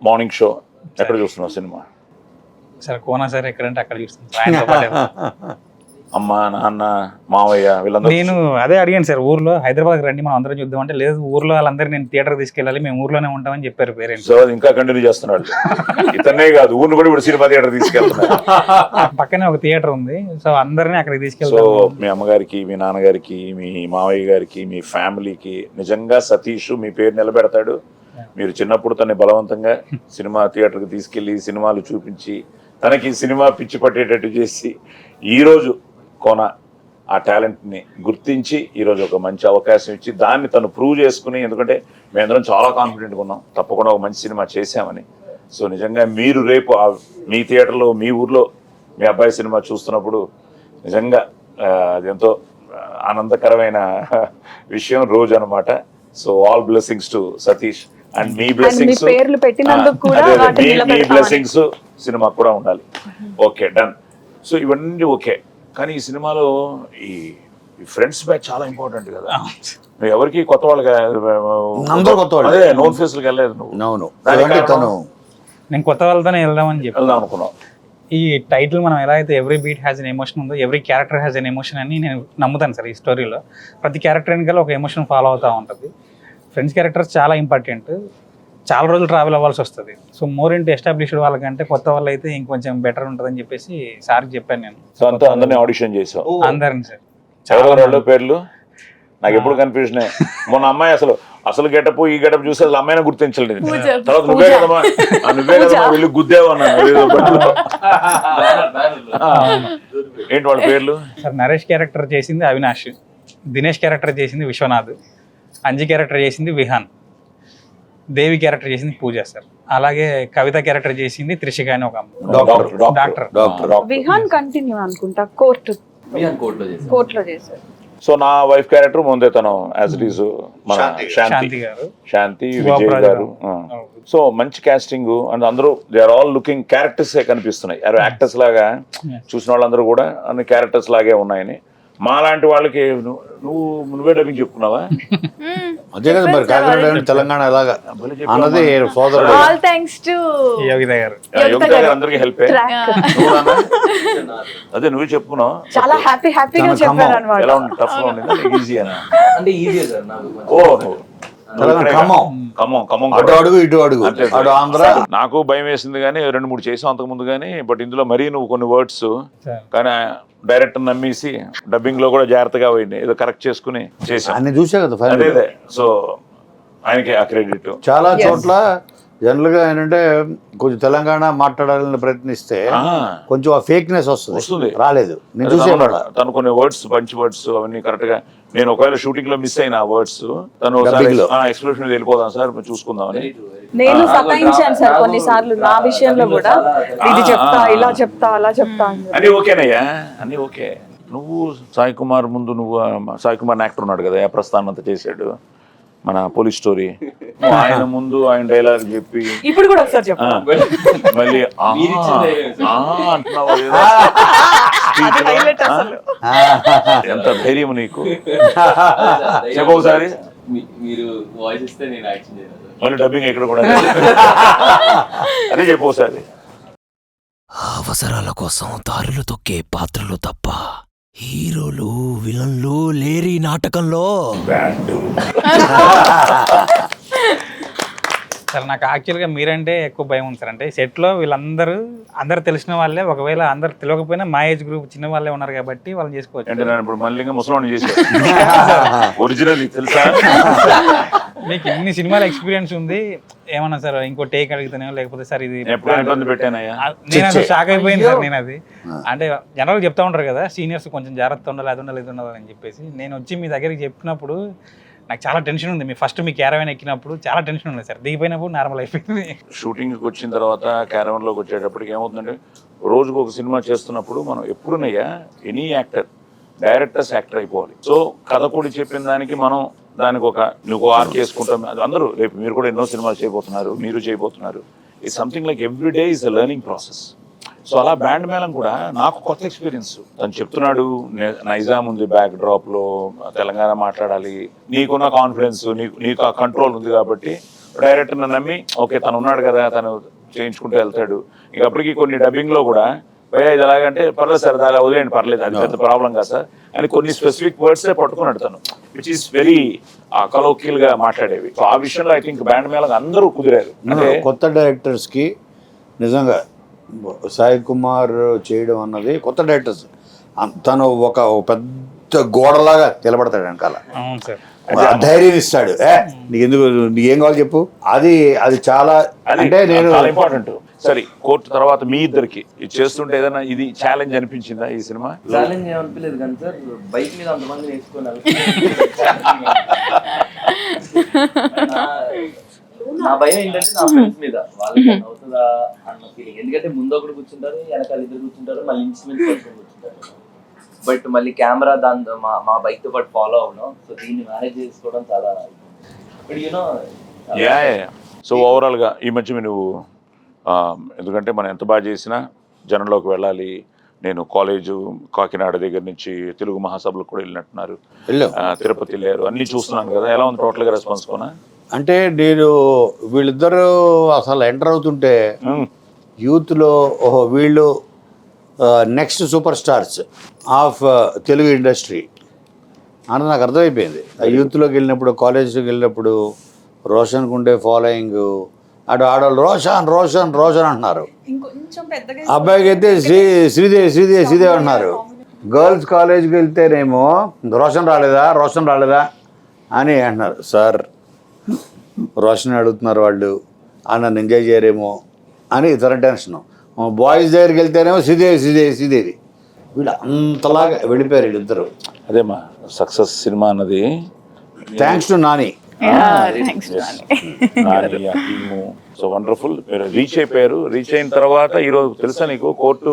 మార్నింగ్ షో ఎక్కడ చూస్తున్నావు సినిమా? సార్ కోనా సార్ ఎక్కడంటే అక్కడ చూస్తాను. అమ్మ నాన్న మావయ్య వీళ్ళందరూ. నేను అదే అడిగాను సార్, ఊర్లో హైదరాబాద్ రండి మనం అందరం చూద్దాం అంటే, లేదు ఊర్లో వాళ్ళందరూ నేను థియేటర్ తీసుకెళ్ళాలి, మేము ఊర్లోనే ఉంటామని చెప్పారు పేరెంట్స్. సో అది ఇంకా కంటిన్యూ చేస్తున్నాడు. ఇతనే కాదు, ఊరిని కూడా ఇప్పుడు సినిమా థియేటర్ తీసుకెళ్తున్నాడు. పక్కనే ఒక థియేటర్ ఉంది, సో అందరినీ అక్కడికి సో తీసుకెళ్తాం. మీ అమ్మగారికి, మీ నాన్నగారికి, మీ మావయ్య గారికి, మీ ఫ్యామిలీకి నిజంగా సతీష్ మీ పేరు నిలబెడతాడు. మీరు చిన్నప్పుడు తనని బలవంతంగా సినిమా థియేటర్కి తీసుకెళ్లి సినిమాలు చూపించి తనకి సినిమా పిచ్చి పట్టేటట్టు చేసి ఈరోజు కోన ఆ టాలెంట్ని గుర్తించి ఈరోజు ఒక మంచి అవకాశం ఇచ్చి దాన్ని తను ప్రూవ్ చేసుకుని, ఎందుకంటే మేమందరం చాలా కాన్ఫిడెంట్గా ఉన్నాం తప్పకుండా ఒక మంచి సినిమా చేశామని. సో నిజంగా మీరు రేపు మీ థియేటర్లో మీ ఊర్లో మీ అబ్బాయి సినిమా చూస్తున్నప్పుడు నిజంగా అది ఎంతో ఆనందకరమైన విషయం రోజు అనమాట. So all blessings to Satish and me blessings, పేర్లు పెట్టినందుకు కూడా మీ బ్లెస్సింగ్స్ సినిమా కూడా ఉండాలి. Okay, done. సో ఇవన్నీ ఓకే, కానీ ఈ సినిమాలో ఈ ఫ్రెండ్స్ బ్యాచ్ చాలా ఇంపార్టెంట్ కదా. నువ్వు ఎవరికి కొత్త వాళ్ళకి అదే నోన్ ఫేస్లకు వెళ్ళలేదు నువ్వు. నేను కొత్త వాళ్ళతోనే వెళ్దామని చెప్పి వెళ్దాం అనుకున్నావు. ఈ టైటిల్ మనం ఎలా అయితే every beat has an emotion ఉందో, every character has an emotion అని నేను నమ్ముతాను సార్. ఈ స్టోరీలో ప్రతి క్యారెక్టర్ వెనకాల ఒక ఎమోషన్ ఫాలో అవుతూ ఉంటుంది. ఫ్రెండ్స్ క్యారెక్టర్స్ చాలా ఇంపార్టెంట్, చాలా రోజులు ట్రావెల్ అవ్వాల్సి వస్తుంది. సో మోర్ ఇంటూ ఎస్టాబ్లిష్డ్ వాళ్ళకంటే కొత్త వాళ్ళు అయితే ఇంకొంచెం బెటర్ ఉంటుందని చెప్పేసి సార్కి చెప్పాను నేను. సో అంతా అందరినీ ఆడిషన్ చేసావు? అందరిని సార్. చాలా పేర్లు నాకు ఎప్పుడు కన్ఫ్యూజన్. మొన్న అమ్మాయి అసలు గెటప్ ఈ గెటప్ చూసి అసలు అమ్మాయిని గుర్తించలేదు. తర్వాత నువ్వే కదమ్మా వెళ్ళి గుద్దేవా ఏంటి వాళ్ళ పేర్లు? సార్ నరేష్ క్యారెక్టర్ చేసింది అవినాష్, దినేష్ క్యారెక్టర్ చేసింది విశ్వనాథ్, అంజీ క్యారెక్టర్ చేసింది విహాన్, దేవి క్యారెక్టర్ చేసింది పూజ సార్. అలాగే కవిత క్యారెక్టర్ చేసింది త్రిషిక అని ఒక డాక్టర్. విహాన్ కంటిన్యూ అనుకుంటా, కోర్టులో చేశారు. సో నా వైఫ్ క్యారెక్టర్ ముందే తను యాజ్ ఇట్ ఈస్ మన శాంతి గారు, శాంతి విజయ్ గారు. సో మంచి కాస్టింగ్ అండ్ అందరూ they are all looking characters కనిపిస్తున్నాయి. యాక్టర్స్ లాగా చూసిన వాళ్ళందరూ కూడా అన్ని క్యారెక్టర్స్ లాగే ఉన్నాయని. మా లాంటి వాళ్ళకి నువ్వే డబ్బింగ్ చెప్పుకున్నావా? అదే కదా మరి కాకినాడ అంటే తెలంగాణ ఎలాగా అన్నది సోదరుడు. ఆల్ థ్యాంక్స్ టు యోగిత గారు. యోగిత గారు అందరికి హెల్ప్ అదే నువ్వే చెప్పుకున్నావు. చాలా హ్యాపీగా తన చెప్పారు ఖమ్మం. అనమాట. ఎలా ఉంటుంది? టఫ్ గా ఉండేది ఈజీనా? అంటే ఈజీ సార్ నాకు. ఓ తెలంగాణ ఖమ్మం. ఖమ్మం అటు అడుగు ఇటు అడుగు, అంతే సార్. అటు ఆంధ్ర. నాకు భయం వేసింది కానీ 2-3 చేసాం అంతకు ముందు కానీ, బట్ ఇందులో మరీ నువ్వు కొన్ని వర్డ్స్ కానీ డైరెక్టర్ నమ్మేసి డబ్బింగ్ లో కూడా జాగ్రత్తగా పోయింది, ఏదో కరెక్ట్ చేసుకుని చేసాం. అన్ని చూసా కదా అదే ఫైనల్. అదే. సో ఆయనకి ఆ క్రెడిట్. చాలా చోట్ల జనరల్ గా ఏంటంటే కొంచెం తెలంగాణ మాట్లాడాలని ప్రయత్నిస్తే కొంచెం ఆ ఫేక్నెస్ వస్తుంది. వస్తుంది. రాలేదు, నేను చూసేవాళ్ళ. తను కొన్ని వర్డ్స్ మంచి వర్డ్స్ అవన్నీ కరెక్ట్ గా, నేను ఒకవేళ షూటింగ్ లో మిస్ అయిన ఆ వర్డ్స్ తను Dubbing లో. ఎక్స్ప్రెషన్ వెళ్ళిపోదాం సార్ చూసుకుందామని. నేను సతాయించాను సార్ కొన్నిసార్లు నా విషయంలో కూడా, ఇది చెప్తా ఇలా చెప్తా అలా చెప్తా అని. అన్ని ఓకేనయ్యా, అన్ని ఓకే. నువ్వు సాయి కుమార్ ముందు నువ్వు సాయి కుమార్ యాక్టర్ ఉన్నాడు కదా, ప్రస్థానం అంతా చేశాడు మన పోలీస్ స్టోరీ. ఆయన ముందు ఆయన డైలాగ్ చెప్పి ఇప్పుడు కూడా ఒకసారి చెప్పు. మళ్ళీ అంటున్నావు ఏదో. ఎంత ధైర్యం నీకు, చెప్పు ఒకసారి. మీరు వాయిస్ ఇస్తే నేను యాక్షన్ చేయను. మళ్ళీ డబ్బింగ్ ఎక్కడ కూడా అదే చెప్పు ఒకసారి. అవసరాల కోసం దారులు తొక్కే పాత్రలు తప్ప హీరోలు విలన్లు లేరి నాటకంలో. సార్ నాకు యాక్చువల్గా మీరంటే ఎక్కువ భయం ఉంది సార్. అంటే సెట్లో అందరూ తెలిసిన వాళ్ళే, ఒకవేళ అందరు తెలియకపోయినా మా ఏజ్ గ్రూప్ చిన్న వాళ్ళే ఉన్నారు కాబట్టి వాళ్ళని చేసుకోవచ్చు. అంటే నేను ఇప్పుడు మళ్ళీ ముసలాన్ని చేశాను ఒరిజినల్ తెలుసా? మీకు ఇన్ని సినిమాల ఎక్స్పీరియన్స్ ఉంది, ఏమన్నా సార్ ఇంకో టేక్ అడుగుతానే లేకపోతే సార్ ఇది ఎప్పుడు ఇబ్బంది పెట్టానయ్యా? నేను అసలు షాక్ అయిపోయింది సార్. నేను అది అంటే జనరల్గా చెప్తా ఉంటారు కదా సీనియర్స్ కొంచెం జాగ్రత్త ఉండాలి, అది ఉండాలి, ఇది ఉండాలి అని చెప్పేసి. నేను వచ్చి మీ దగ్గరికి చెప్పినప్పుడు నాకు చాలా టెన్షన్ ఉంది. మీ ఫస్ట్ మీ క్యారవాన్ ఎక్కినప్పుడు చాలా టెన్షన్ ఉంది సార్, దిగిపోయినప్పుడు నార్మల్ అయిపోయింది. షూటింగ్కి వచ్చిన తర్వాత క్యారవన్లోకి వచ్చేటప్పటికి ఏమవుతుందంటే, రోజుకు ఒక సినిమా చేస్తున్నప్పుడు మనం ఎప్పుడునయ్యా ఎనీ యాక్టర్ డైరెక్టర్స్ యాక్టర్ అయిపోవాలి. సో కథ కూడా చెప్పిన దానికి మనం దానికి నువ్వు ఆర్క్ చేసుకుంటాం. అందరూ రేపు మీరు కూడా ఎన్నో సినిమాలు చేయబోతున్నారు, మీరు చేయబోతున్నారు. It's something like every day is a learning process. So అలా బ్యాండ్ మేళం కూడా నాకు కొత్త ఎక్స్పీరియన్స్. తను చెప్తున్నాడు నైజాం ఉంది బ్యాక్ డ్రాప్ లో, తెలంగాణ మాట్లాడాలి, నీకున్న కాన్ఫిడెన్స్, నీకు ఆ కంట్రోల్ ఉంది కాబట్టి డైరెక్టర్ నమ్మి ఓకే తను ఉన్నాడు కదా తను చేయించుకుంటూ వెళ్తాడు. ఇక అప్పటికి కొన్ని డబ్బింగ్ లో కూడా ఇది ఎలాగంటే పర్లేదు సార్ దాని వదిలేండి పర్లేదు, అది పెద్ద ప్రాబ్లం కాదు సార్ అని కొన్ని స్పెసిఫిక్ వర్డ్స్ పట్టుకున్నాడు తను, విచ్ ఈస్ వెరీ కలోకియల్ గా మాట్లాడేవి. సో ఆ విషయంలో ఐ థింక్ బ్యాండ్ మేళం అందరూ కుదిరారు. అంటే కొత్త డైరెక్టర్స్ కి నిజంగా సాయి కుమార్ చేయడం అన్నది కొత్త డైరెక్టర్స్ తను ఒక పెద్ద గోడలాగా నిలబడతాడు వెనకాల. అవును సార్. ధైర్యం ఇస్తాడు. నీకెందుకు, నీకేం కావాలి చెప్పు. అది చాలా అంటే నేను చాలా ఇంపార్టెంట్. సరే కోర్టు తర్వాత మీ ఇద్దరికి ఇది చేస్తుంటే ఏదైనా ఇది ఛాలెంజ్ అనిపించిందా ఈ సినిమా? ఛాలెంజ్ ఏమనిపించలేదు కానీ సార్, బైక్ మీద అంతమంది నేర్చుకున్నారు. నా భయం ఏంటంటే నా ఫ్రెండ్స్ మీద వాళ్ళకి అవుతుందా అన్న ఫీలింగ్. ఎందుకంటే ముందు ఒకటి కూర్చుంటారు, వెనకాల ఇద్దరు కూర్చుంటారు, మళ్ళీ ఇన్స్ట్రుమెంట్స్ పట్టుకొని కూర్చుంటారు. బట్ మళ్ళీ కెమెరా దాని మా బైక్ తో పాటు ఫాలో అవ్వడం, సో దీన్ని మేనేజ్ చేసుకోవడం చాలా. బట్ యూనో సో ఓవరాల్ గా ఈ మధ్య నువ్వు ఎందుకంటే మనం ఎంత బాగా చేసినా జనంలోకి వెళ్ళాలి. నేను కాలేజు కాకినాడ దగ్గర నుంచి తెలుగు మహాసభలకు కూడా వెళ్ళినట్టున్నారు, తిరుపతి వెళ్ళారు, అన్ని చూస్తున్నాను కదా. ఎలా ఉంది టోటల్ గా రెస్పాన్స్ కొనా? అంటే నేను వీళ్ళిద్దరూ అసలు ఎంటర్ అవుతుంటే యూత్లో ఓహో వీళ్ళు next super stars of Telugu industry అని నాకు అర్థమైపోయింది. ఆ యూత్లోకి వెళ్ళినప్పుడు, కాలేజీకి వెళ్ళినప్పుడు రోషన్కు ఉండే ఫాలోయింగ్, అటు ఆడవాళ్ళు రోషన్ రోషన్ రోషన్ అంటున్నారు, అబ్బాయికి అయితే శ్రీదేవి శ్రీదేవి శ్రీదేవి అంటున్నారు. గర్ల్స్ కాలేజీకి వెళ్తేనేమో రోషన్ రాలేదా అని అంటున్నారు. సార్ రోషన్ అడుగుతున్నారు వాళ్ళు, నన్ను ఎంజాయ్ చేయరేమో అని ఇతర టెన్షన్. బాయ్స్ దగ్గరికి వెళ్తేనేమో శ్రీదేవి వీళ్ళు అంతలాగా వెళ్ళిపోయారు వీళ్ళిద్దరు. అదేమా సక్సెస్ సినిమా అన్నది thanks to Nani. So wonderful. మీరు రీచ్ అయిపోయారు. రీచ్ అయిన తర్వాత ఈరోజు తెలుసా నీకు కోర్టు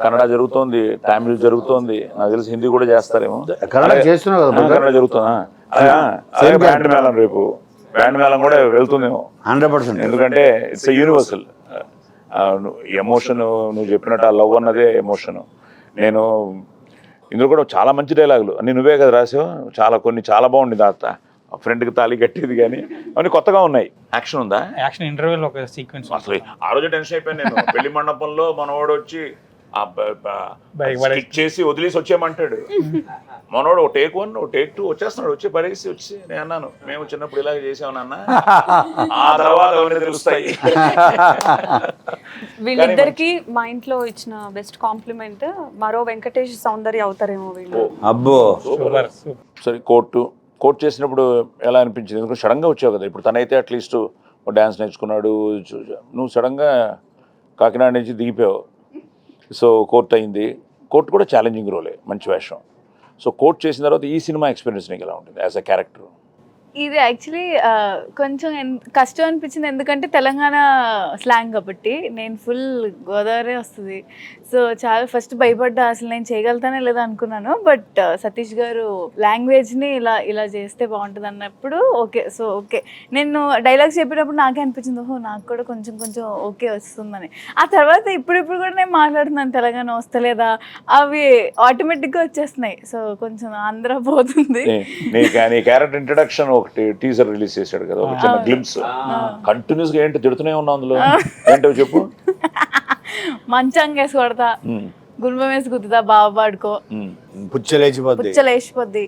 కన్నడ జరుగుతోంది, తమిళ్ జరుగుతోంది, నాకు తెలిసి హిందీ కూడా చేస్తారేమో. కన్నడ చేస్తున్నావు కదా? కన్నడ జరుగుతుందా? బ్యాండ్ మేళం రేపు బ్యాండ్ మేళం కూడా వెళ్తుందేమో 100%. ఎందుకంటే ఇట్స్ యూనివర్సల్ ఎమోషన్. నువ్వు చెప్పినట్టు ఆ లవ్ అన్నదే ఎమోషన్. నేను ఇందులో కూడా చాలా మంచి డైలాగులు అన్ని నువ్వే కదా రాసావు, చాలా బాగుంది ఆ ఫ్రెండ్కి తాళి కట్టేది కానీ అవన్నీ కొత్తగా ఉన్నాయి. యాక్షన్ ఉందా? యాక్షన్ ఇంటర్వ్యూలో ఒక సీక్వెన్స్ అసలు ఆ రోజు టెన్షన్ అయిపోయాను నేను. పెళ్లి మండపంలో మనవాడు వచ్చి skit చేసి వదిలేసి వచ్చేయమంటాడు. మనోడు ఓ టేక్ 1 ఓ టేక్ 2 వచ్చేస్తున్నాడు, వచ్చి పడేసి వచ్చి నేను అన్నాను మేము చిన్నప్పుడు ఇలాగే చేసామన్న, ఆ తర్వాత అవన్నీ తెలుస్తాయి. వీళ్ళిద్దరికి మా ఇంట్లో ఇచ్చిన బెస్ట్ కాంప్లిమెంట్ మరో వెంకటేష్ సౌందర్య అవుతారేమో వీళ్ళు. అబ్బో సరే కోర్ట్ చేసినప్పుడు ఎలా అనిపించింది? ఎందుకంటే సడన్గా వచ్చావు కదా. ఇప్పుడు తనైతే అట్లీస్ట్ డ్యాన్స్ నేర్చుకున్నాడు, నువ్వు సడన్గా కాకినాడ నుంచి దిగిపోయావు. సో కోర్ట్ అయింది. కోర్ట్ కూడా ఛాలెంజింగ్ రోలే, మంచి వేషం. సో కోర్ట్ చేసిన తర్వాత ఈ సినిమా ఎక్స్పీరియన్స్ నీకు ఎలా ఉంటుంది యాజ్ అ క్యారెక్టర్? ఇది యాక్చువల్లీ కొంచెం కష్టం అనిపించింది, ఎందుకంటే తెలంగాణ స్లాంగ్ కాబట్టి. నేను ఫుల్ గోదావరి వస్తుంది, సో చాలా ఫస్ట్ భయపడ్డా, అసలు నేను చేయగలుగుతానే లేదా అనుకున్నాను. బట్ సతీష్ గారు లాంగ్వేజ్ని ఇలా చేస్తే బాగుంటుంది అన్నప్పుడు ఓకే నేను డైలాగ్స్ చెప్పినప్పుడు నాకే అనిపించింది, ఓహో నాకు కూడా కొంచెం ఓకే వస్తుందని. ఆ తర్వాత ఇప్పుడు కూడా నేను మాట్లాడుతున్నాను తెలంగాణ వస్తలేదా, అవి ఆటోమేటిక్గా వచ్చేస్తున్నాయి. సో కొంచెం ఆంధ్ర పోతుంది. నీ క్యారెక్టర్ ఇంట్రడక్షన్ ఒకటి టీజర్ రిలీజ్ చేశాడు కదా, ఒక చిన్న గ్లింప్స్. కంటిన్యూస్ గా ఏంటి తిడుతూనే ఉన్నావు అందులో, ఏంటో చెప్పు. మంచంగా వేసి కొడతా, గుల్మం వేసి గుద్దుతా, బావ పాడుకో, పుచ్చలేసిపోద్ది,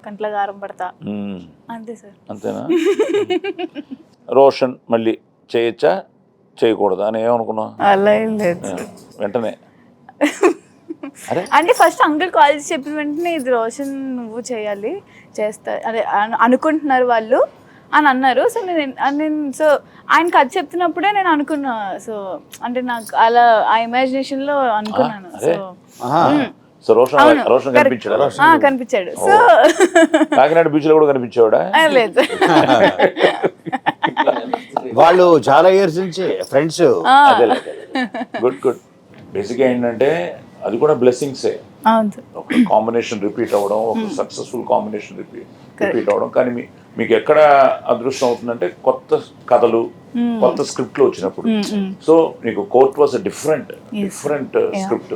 కంట్ల గారం పడతా, అంతే సార్. అంతేనా? రోషన్ మళ్ళీ చేయొచ్చా చేయకూడదా అని ఏమనుకున్నావు? అలా ఏం లేదు వెంటనే అంటే ఫస్ట్ అంకుల్ కాల్ చేసి చెప్పిన వెంటనే ఇది రోషన్ నువ్వు చేయాలి, చేస్తా అదే అనుకుంటున్నారు వాళ్ళు అని అన్నారు. సో నేను సో ఆయనకి అది చెప్తున్నప్పుడే నేను అనుకున్నా. సో అంటే నాకు అలా ఆ ఇమాజినేషన్ లో అనుకున్నాను. సో రోషన్ కనిపించాడు. సో కాకినాడ బీచ్ లో కూడా కనిపించాడా? లేదు, వాళ్ళు చాలా ఇయర్స్ నుంచి ఫ్రెండ్స్. గుడ్. బేసిక్గా ఏంటంటే అది కూడా బ్లెస్సింగ్సే. ఒక కాంబినేషన్ రిపీట్ అవ్వడం, ఒక సక్సెస్ఫుల్ కాంబినేషన్ రిపీట్ అవ్వడం. కానీ మీకు ఎక్కడ అదృష్టం అవుతుందంటే కొత్త కథలు, కొత్త స్క్రిప్ట్లు వచ్చినప్పుడు. సో నీకు court was different script.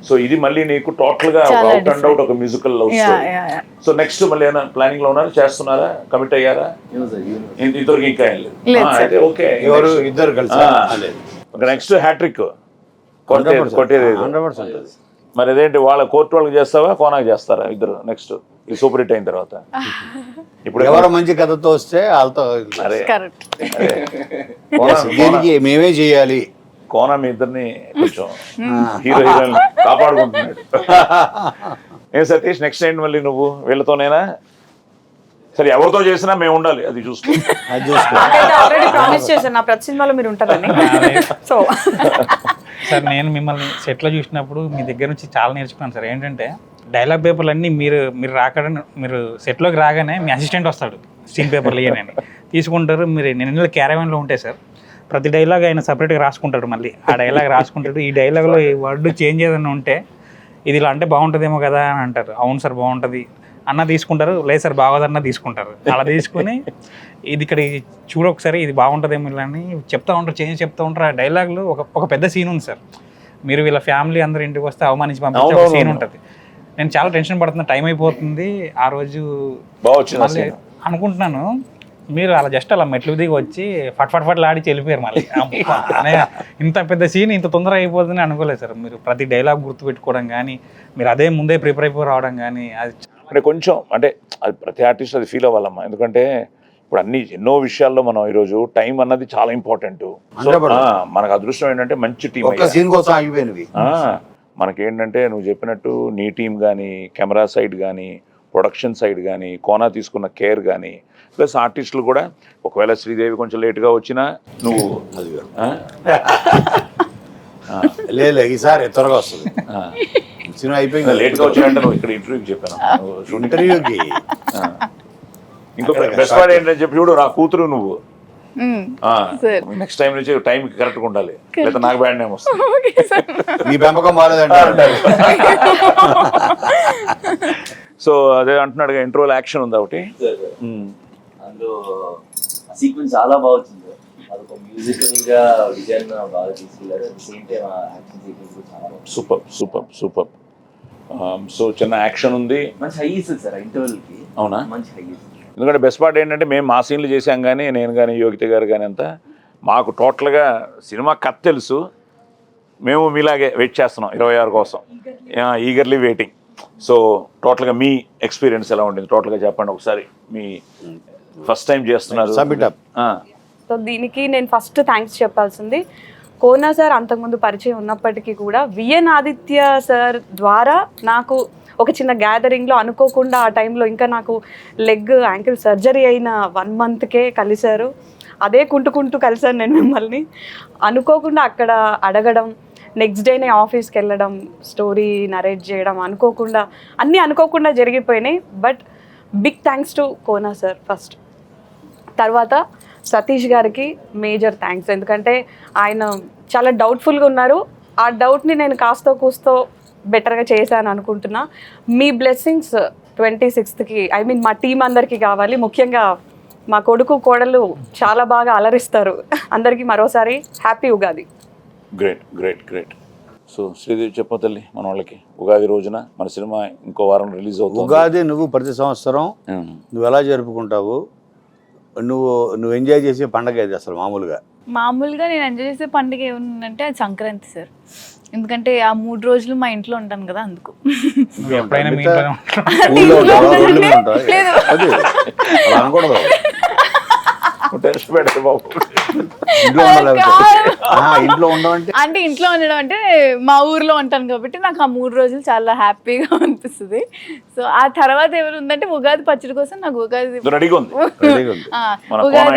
So ఇది మళ్ళీ నీకు టోటల్ గా అవుట్ అండ్ అవుట్ ఒక musical love story. So next మళ్ళీ ఏమైనా ప్లానింగ్ లో ఉన్నారా, చేస్తున్నారా, కమిట్ అయ్యారా? ఇద్దరికి ఇంకా ఏం లేదు. అయితే ఓకే, ఎవరు ఇద్దరు కలిసి నెక్స్ట్ హ్యాట్రిక్ కొట్టేది. మరి అదేంటి, వాళ్ళ కోర్టు వాళ్ళకి చేస్తావా, కోనాకి చేస్తారా ఇద్దరు నెక్స్ట్ ఈ సూపర్ హిట్ అయిన తర్వాత? ఇప్పుడు ఎవరో మంచి కథతో వస్తే వాళ్ళతో మేమే చేయాలి. కోన మీ ఇద్దరిని కొంచెం హీరోయిన్ కాపాడుకుంటున్నాడు. ఏం సతీష్, నెక్స్ట్ టైం మళ్ళీ నువ్వు వీళ్ళతోనేనా? సరే ఎవరితో చేసినా మేము ఉండాలి, అది చూసుకో. ఆల్రెడీ ప్రామిస్ చేశాను నా ప్రతి సినిమాలో మీరు ఉంటారని. సో సార్ నేను మిమ్మల్ని సెట్లో చూసినప్పుడు మీ దగ్గర నుంచి చాలా నేర్చుకున్నాను సార్. ఏంటంటే డైలాగ్ పేపర్లు అన్నీ మీరు సెట్లోకి రాగానే మీ అసిస్టెంట్ వస్తాడు, సీన్ పేపర్లు ఇవ్వనండి తీసుకుంటారు. మీరు నేను క్యారవాన్లో ఉంటాయి సార్, ప్రతి డైలాగ్ ఆయన సపరేట్గా రాసుకుంటాడు. మళ్ళీ ఆ డైలాగ్ రాసుకుంటాడు. ఈ డైలాగ్లో ఈ వర్డ్ చేంజ్ ఏదైనా ఉంటే ఇది ఇలా అంటే బాగుంటుందేమో కదా అని అంటారు. అవును సార్ బాగుంటుంది అన్న తీసుకుంటారు, లేదు సార్ బాగోదన్న తీసుకుంటారు. అలా తీసుకుని ఇది ఇక్కడ చూడొకసారి ఇది బాగుంటుందేమో ఇలా అని చెప్తా ఉంటారు, చేంజ్ చెప్తూ ఉంటారు. ఆ డైలాగ్లో ఒక పెద్ద సీన్ ఉంది సార్. మీరు వీళ్ళ ఫ్యామిలీ అందరూ ఇంటికి వస్తే అవమానించి పంపించే ఒక సీన్ ఉంటుంది. నేను చాలా టెన్షన్ పడుతున్నా, టైం అయిపోతుంది. ఆ రోజు మళ్ళీ అనుకుంటున్నాను మీరు అలా జస్ట్ అలా మెట్లు దిగి వచ్చి ఫట్ ఆడిచి వెళ్ళిపోయారు. మళ్ళీ ఇంత పెద్ద సీన్ ఇంత తొందరగా అయిపోతుందని అనుకోలేదు సార్. మీరు ప్రతి డైలాగ్ గుర్తుపెట్టుకోవడం కానీ, మీరు అదే ముందే ప్రిపేర్ అయిపోయి రావడం కానీ, అది అంటే కొంచెం అంటే అది ప్రతి ఆర్టిస్ట్ అది ఫీల్ అవ్వాలమ్మా. ఎందుకంటే ఇప్పుడు ఎన్నో విషయాల్లో మనం ఈరోజు టైం అన్నది చాలా ఇంపార్టెంట్. మనకు అదృష్టం ఏంటంటే మంచి టీం. మనకేంటంటే నువ్వు చెప్పినట్టు నీ టీం కానీ, కెమెరా సైడ్ కానీ, ప్రొడక్షన్ సైడ్ కానీ, కోనా తీసుకున్న కేర్ కానీ, ప్లస్ ఆర్టిస్టులు కూడా ఒకవేళ శ్రీదేవి కొంచెం లేట్గా వచ్చినా నువ్వు లేదు ఈసారి త్వరగా వస్తుంది. సినిమా అయిపోయింది, లేట్గా వచ్చినట్టు నువ్వు ఇక్కడ ఇంటర్వ్యూకి చెప్పాను. ఇంటర్వ్యూకి ఇంకొక బెస్ట్ పార్ట్ ఏంటని చెప్పి చూడు, నా కూతురు నువ్వు నెక్స్ట్ టైం నుంచి టైంకి కరెక్ట్గా ఉండాలి, లేదా నాకు బ్యాడ్ నేమ్ వస్తుంది. మీ పెంపకం బాగాలేదంటే. సో అదే అంటున్నాడు, ఇంట్రోల్ యాక్షన్ ఉంది ఒకటి, అందులో సీక్వెన్స్ చాలా బాగా వచ్చింది. అదొక మ్యూజికల్ గా విజయాన్ని బాగా తీసుకెళ్ళారు. సేమ్ టైం యాక్షన్ సీక్వెన్స్ చాలా సూపర్. సో చిన్న యాక్షన్ ఉంది. మంచి హై ఇస్తుంది సార్ ఇంటర్వెల్కి. అవునా? మంచి హై ఇస్తుంది. ఎందుకంటే బెస్ట్ పార్ట్ ఏంటంటే మేము మా సీన్లు చేసాం కానీ నేను కానీ యోగిత గారు కానీ అంతా మాకు టోటల్గా సినిమా కథ తెలుసు. మేము మీలాగే వెయిట్ చేస్తున్నాం 26 కోసం, ఈగర్లీ వెయిటింగ్. సో టోటల్గా మీ ఎక్స్పీరియన్స్ ఎలా ఉండింది టోటల్గా చెప్పండి ఒకసారి. మీ ఫస్ట్ టైం చేస్తున్నారు. సో దీనికి నేను ఫస్ట్ థ్యాంక్స్ చెప్పాల్సింది కోనా సార్. అంతకుముందు పరిచయం ఉన్నప్పటికీ కూడా విఎన్ ఆదిత్య సార్ ద్వారా నాకు ఒక చిన్న గ్యాదరింగ్లో అనుకోకుండా ఆ టైంలో ఇంకా నాకు యాంకిల్ సర్జరీ అయిన 1 monthకే కలిశారు. అదే కుంటుకుంటూ కలిసాను నేను మిమ్మల్ని. అనుకోకుండా అక్కడ అడగడం, నెక్స్ట్ డేనే ఆఫీస్కి వెళ్ళడం, స్టోరీ నరేట్ చేయడం, అన్నీ అనుకోకుండా జరిగిపోయినాయి. But big thanks to Kona sir first. తర్వాత సతీష్ గారికి మేజర్ థ్యాంక్స్. ఎందుకంటే ఆయన చాలా డౌట్ఫుల్గా ఉన్నారు. ఆ డౌట్ని నేను కాస్తో కూస్తో బెటర్గా చేశాను అనుకుంటున్నా. మీ బ్లెస్సింగ్స్ 26కి మా టీం అందరికీ కావాలి. ముఖ్యంగా మా కొడుకు కోడలు చాలా బాగా అలరిస్తారు. అందరికీ మరోసారి happy Ugadi. Great great great. So Sridevi చెప్ప తల్లి, మన వాళ్ళకి ఉగాది రోజున మన సినిమా ఇంకో వారం రిలీజ్ అవుతుంది. ఉగాది నువ్వు ప్రతి సంవత్సరం నువ్వు ఎలా జరుపుకుంటావు? నువ్వు ఎంజాయ్ చేసే పండగ ఇది అసలు మామూలుగా నేను ఎంజాయ్ చేసే పండుగ ఏముందంటే అది సంక్రాంతి సార్. ఎందుకంటే ఆ 3 రోజులు మా ఇంట్లో ఉంటాను కదా, అందుకు. ఎప్పుడైనా మీ ఇంట్లోనే అనకూడదు. ఇంట్లో ఉండడం అంటే ఇంట్లో ఉండడం అంటే మా ఊర్లో ఉంటాను కాబట్టి నాకు ఆ 3 రోజులు చాలా హ్యాపీగా అనిపిస్తుంది. సో ఆ తర్వాత ఎవరు ఉందంటే ఉగాది పచ్చడి కోసం నాకు ఉగాది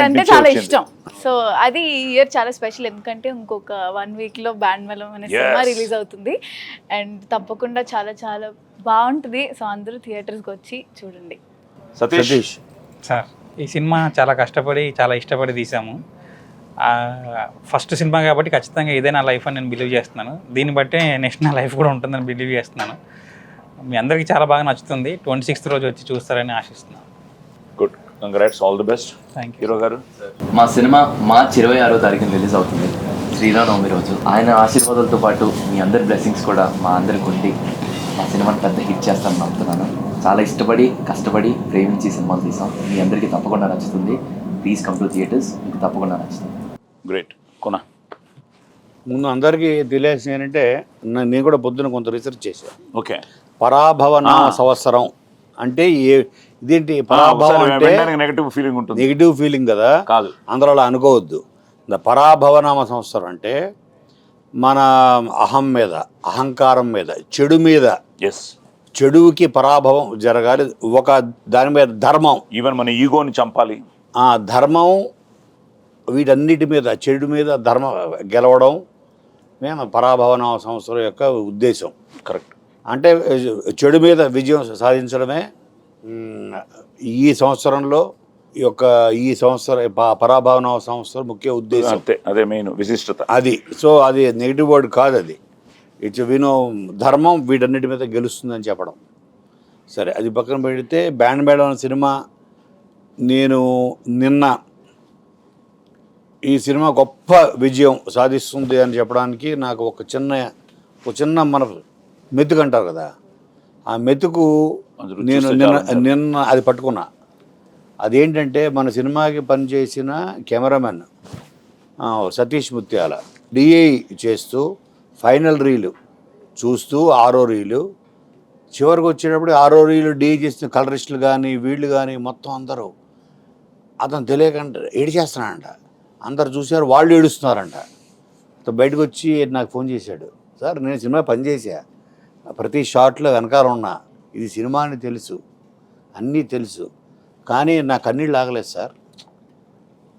అంటే చాలా ఇష్టం. సో అది ఈ ఇయర్ చాలా స్పెషల్. ఎందుకంటే ఇంకొక 1 weekలో బ్యాండ్ మేళం అనే సినిమా రిలీజ్ అవుతుంది. అండ్ తప్పకుండా చాలా చాలా బాగుంటుంది. సో అందరూ థియేటర్స్కి వచ్చి చూడండి. సతీష్ సార్, ఈ సినిమా చాలా కష్టపడి చాలా ఇష్టపడి తీసాము. ఫస్ట్ సినిమా కాబట్టి ఖచ్చితంగా ఇదే నా లైఫ్ అని నేను బిలీవ్ చేస్తున్నాను. దీన్ని బట్టే నెక్స్ట్ నా లైఫ్ కూడా ఉంటుందని బిలీవ్ చేస్తున్నాను. మీ అందరికీ చాలా బాగా నచ్చుతుంది. 26th రోజు వచ్చి చూస్తారని ఆశిస్తున్నాను. Good, congrats, all the best. Thank you. Hero గారు, మా సినిమా మార్చి 26వ తారీఖున రిలీజ్ అవుతుంది, శ్రీరామనవమి రోజు. ఆయన ఆశీర్వాదాలతో పాటు మీ అందరి బ్లెస్సింగ్స్ కూడా మా అందరికి ఉండి మా సినిమాని పెద్ద హిట్ చేస్తానని నమ్ముతున్నాను. చాలా ఇష్టపడి కష్టపడి ప్రేమించి సినిమాలు తీసాం. మీ అందరికీ తప్పకుండా నచ్చుతుంది. Please come to theatres. మీకు తప్పకుండా నచ్చుతుంది. గ్రేట్. కొనా, ముందు అందరికీ తెలియాల్సింది ఏంటంటే నేను కూడా పొద్దున కొంత రీసెర్చ్ చేశాను. ఓకే. పరాభవన సంవత్సరం అంటే ఇదేంటి? పరాభవం అంటే నెగిటివ్ ఫీలింగ్ కదా, కాదు, అందరూ అలా అనుకోవద్దు. పరాభవనామ సంవత్సరం అంటే మన అహం మీద, అహంకారం మీద, చెడు మీద, చెడుకి పరాభవం జరగాలి. ఒక దాని మీద ధర్మం, ఈవెన్ మన ఈగోని చంపాలి. ఆ ధర్మం, వీటన్నిటి మీద, చెడు మీద ధర్మం గెలవడం మేము పరాభవన సంవత్సరం యొక్క ఉద్దేశం. కరెక్ట్. అంటే చెడు మీద విజయం సాధించడమే ఈ సంవత్సరంలో ఈ సంవత్సరం పరాభవన సంవత్సరం ముఖ్య ఉద్దేశం. అంతే, అదే మెయిన్ విశిష్టత అది. సో అది నెగిటివ్ వర్డ్ కాదు, అది ఇట్స్ ధర్మం వీటన్నిటి మీద గెలుస్తుందని చెప్పడం. సరే, అది పక్కన పెడితే బ్యాండ్ మేళం సినిమా, నేను నిన్న ఈ సినిమా గొప్ప విజయం సాధిస్తుంది అని చెప్పడానికి నాకు ఒక చిన్న మన మెతుకు అంటారు కదా, ఆ మెతుకు నేను నిన్న అది పట్టుకున్నా. అదేంటంటే మన సినిమాకి పనిచేసిన కెమెరామెన్ సతీష్ ముత్యాల డిఐ చేస్తూ ఫైనల్ రీలు చూస్తూ 6వ రీలు చివరికి వచ్చేటప్పుడు 6వ రీలు డిఐ చేసిన కలరిస్టులు కానీ వీళ్ళు కానీ మొత్తం అందరూ అతను తెలియకుండా ఏడిచేస్తున్నాడంట. అందరు చూశారు, వాళ్ళు ఏడుస్తున్నారంట. బయటకు వచ్చి నాకు ఫోన్ చేశాడు, సార్ నేను సినిమా పనిచేసా, ప్రతి షాట్లో వెనకాల ఉన్నా, ఇది సినిమా అని తెలుసు, అన్నీ తెలుసు, కానీ నా కన్నీళ్ళు ఆగలేదు సార్.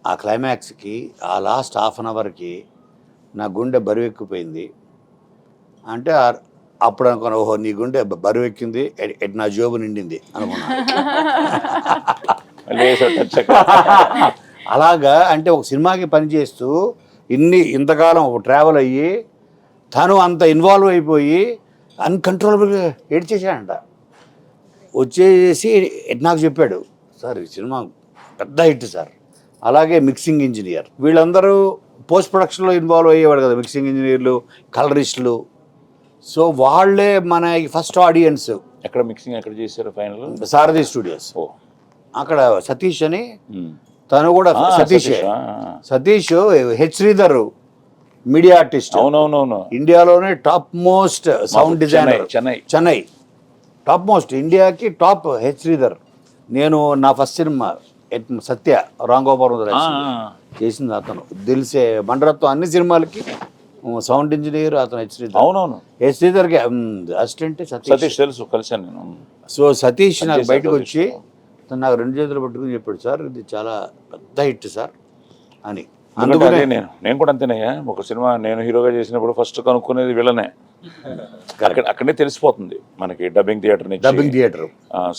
ఆ క్లైమాక్స్కి, ఆ లాస్ట్ హాఫ్ అన్ అవర్కి నా గుండె బరువెక్కిపోయింది. అంటే అప్పుడు అనుకున్నా, ఓహో నీ గుండె బరువెక్కింది, నా జోబు నిండింది అనుకున్నా. అలాగా అంటే ఒక సినిమాకి పనిచేస్తూ ఇంతకాలం ట్రావెల్ అయ్యి తను అంత ఇన్వాల్వ్ అయిపోయి అన్కంట్రోలబుల్గా ఏడ్చేసాడంట. వచ్చేసి నాకు చెప్పాడు, సార్ ఈ సినిమా పెద్ద హిట్ సార్. అలాగే మిక్సింగ్ ఇంజనీర్, వీళ్ళందరూ పోస్ట్ ప్రొడక్షన్లో ఇన్వాల్వ్ అయ్యేవాడు కదా, మిక్సింగ్ ఇంజనీర్లు, కలరిస్టులు. సో వాళ్ళే మన ఫస్ట్ ఆడియన్స్. ఎక్కడ మిక్సింగ్ ఎక్కడ చేశారు ఫైనల్? సారథి స్టూడియోస్. ఓ అక్కడ సతీష్ అని, తను కూడా Satish H Sridhar media artist, అవునవునవును, ఇండియాలోనే top most sound designer, Chennai top most, ఇండియాకి టాప్ హెచ్ శ్రీధర్. నేను నా ఫస్ట్ సినిమా సత్య రాంగోపాల్ చేసింది అతను. దిల్సే మండరత్వం అన్ని సినిమాలకి సౌండ్ ఇంజనీర్ అతను హెచ్ శ్రీధర్. అవునవును, హెచ్ శ్రీధర్కి అసిస్టెంట్ సతీష్ తెలుసు, కలిసాను నేను. సో సతీష్ నాకు బయటకు వచ్చి తను నాకు 2 చేతులు పట్టుకుని చెప్పాడు, సార్ ఇది చాలా పెద్ద హిట్ సార్ అని. అందుకనే నేను కూడా అంతేనయ్యా. ఒక సినిమా నేను హీరోగా చేసినప్పుడు ఫస్ట్ కనుక్కునేది వీళ్ళనే. అక్కడనే తెలిసిపోతుంది మనకి. డబ్బింగ్ థియేటర్,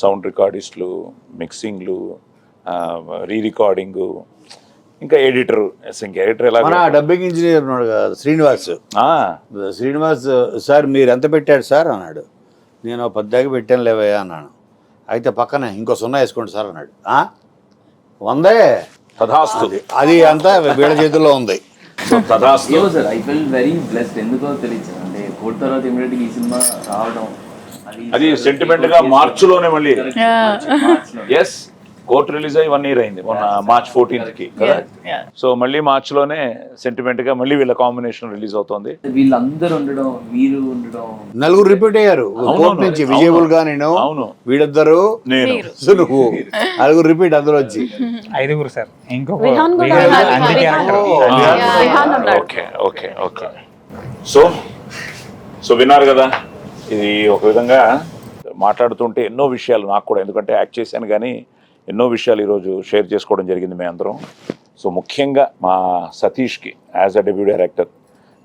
సౌండ్ రికార్డిస్టులు, మిక్సింగ్లు, రీ రికార్డింగ్, ఇంకా ఎడిటర్. ఎలా డబ్బింగ్ ఇంజనీర్ ఉన్నాడు కదా శ్రీనివాస్, సార్ మీరు ఎంత పెట్టాడు సార్ అన్నాడు. నేను 10 దాకా పెట్టాను లేవయ్యా అన్నాను. అయితే పక్కనే ఇంకో 0 వేసుకోండి సార్ అన్నాడు. 100 తథాస్తు, అది అంతా వీళ్ళ చేతుల్లో ఉంది. Sir I feel very blessed. ఎందుకో తెలియదు అంటే కోర్టు తర్వాత ఇమీడియట్గా ఈ సినిమా రావడం అది సెంటిమెంట్ గా మార్చిలోనే మళ్ళీ. ఎస్, కోర్టు రిలీజ్ అయ్యి 1 year అయింది మొన్న March 14th కదా. సో మళ్ళీ మార్చిలోనే సెంటిమెంట్ గా మళ్ళీ వీళ్ళ కాంబినేషన్ రిలీజ్ అవుతుంది. వీళ్ళందరూ ఉండడం, మీరు ఉండడం, 4 రిపీట్ అయ్యారు కోర్టు నుంచి. విజయబుల్ గా నేను, వీళ్ళిద్దరు, నేను, నువ్వు 4 రిపీట్. అందులో వచ్చి 5 సార్. ఇంకొక ఓకే ఓకే ఓకే. సో విన్నారు కదా, ఇది ఒక విధంగా మాట్లాడుతుంటే ఎన్నో విషయాలు నాకు కూడా, ఎందుకంటే యాక్ట్ చేశాను కానీ ఎన్నో విషయాలు ఈరోజు షేర్ చేసుకోవడం జరిగింది మేము అందరం. సో ముఖ్యంగా మా సతీష్కి యాజ్ అ డెబ్యూ డైరెక్టర్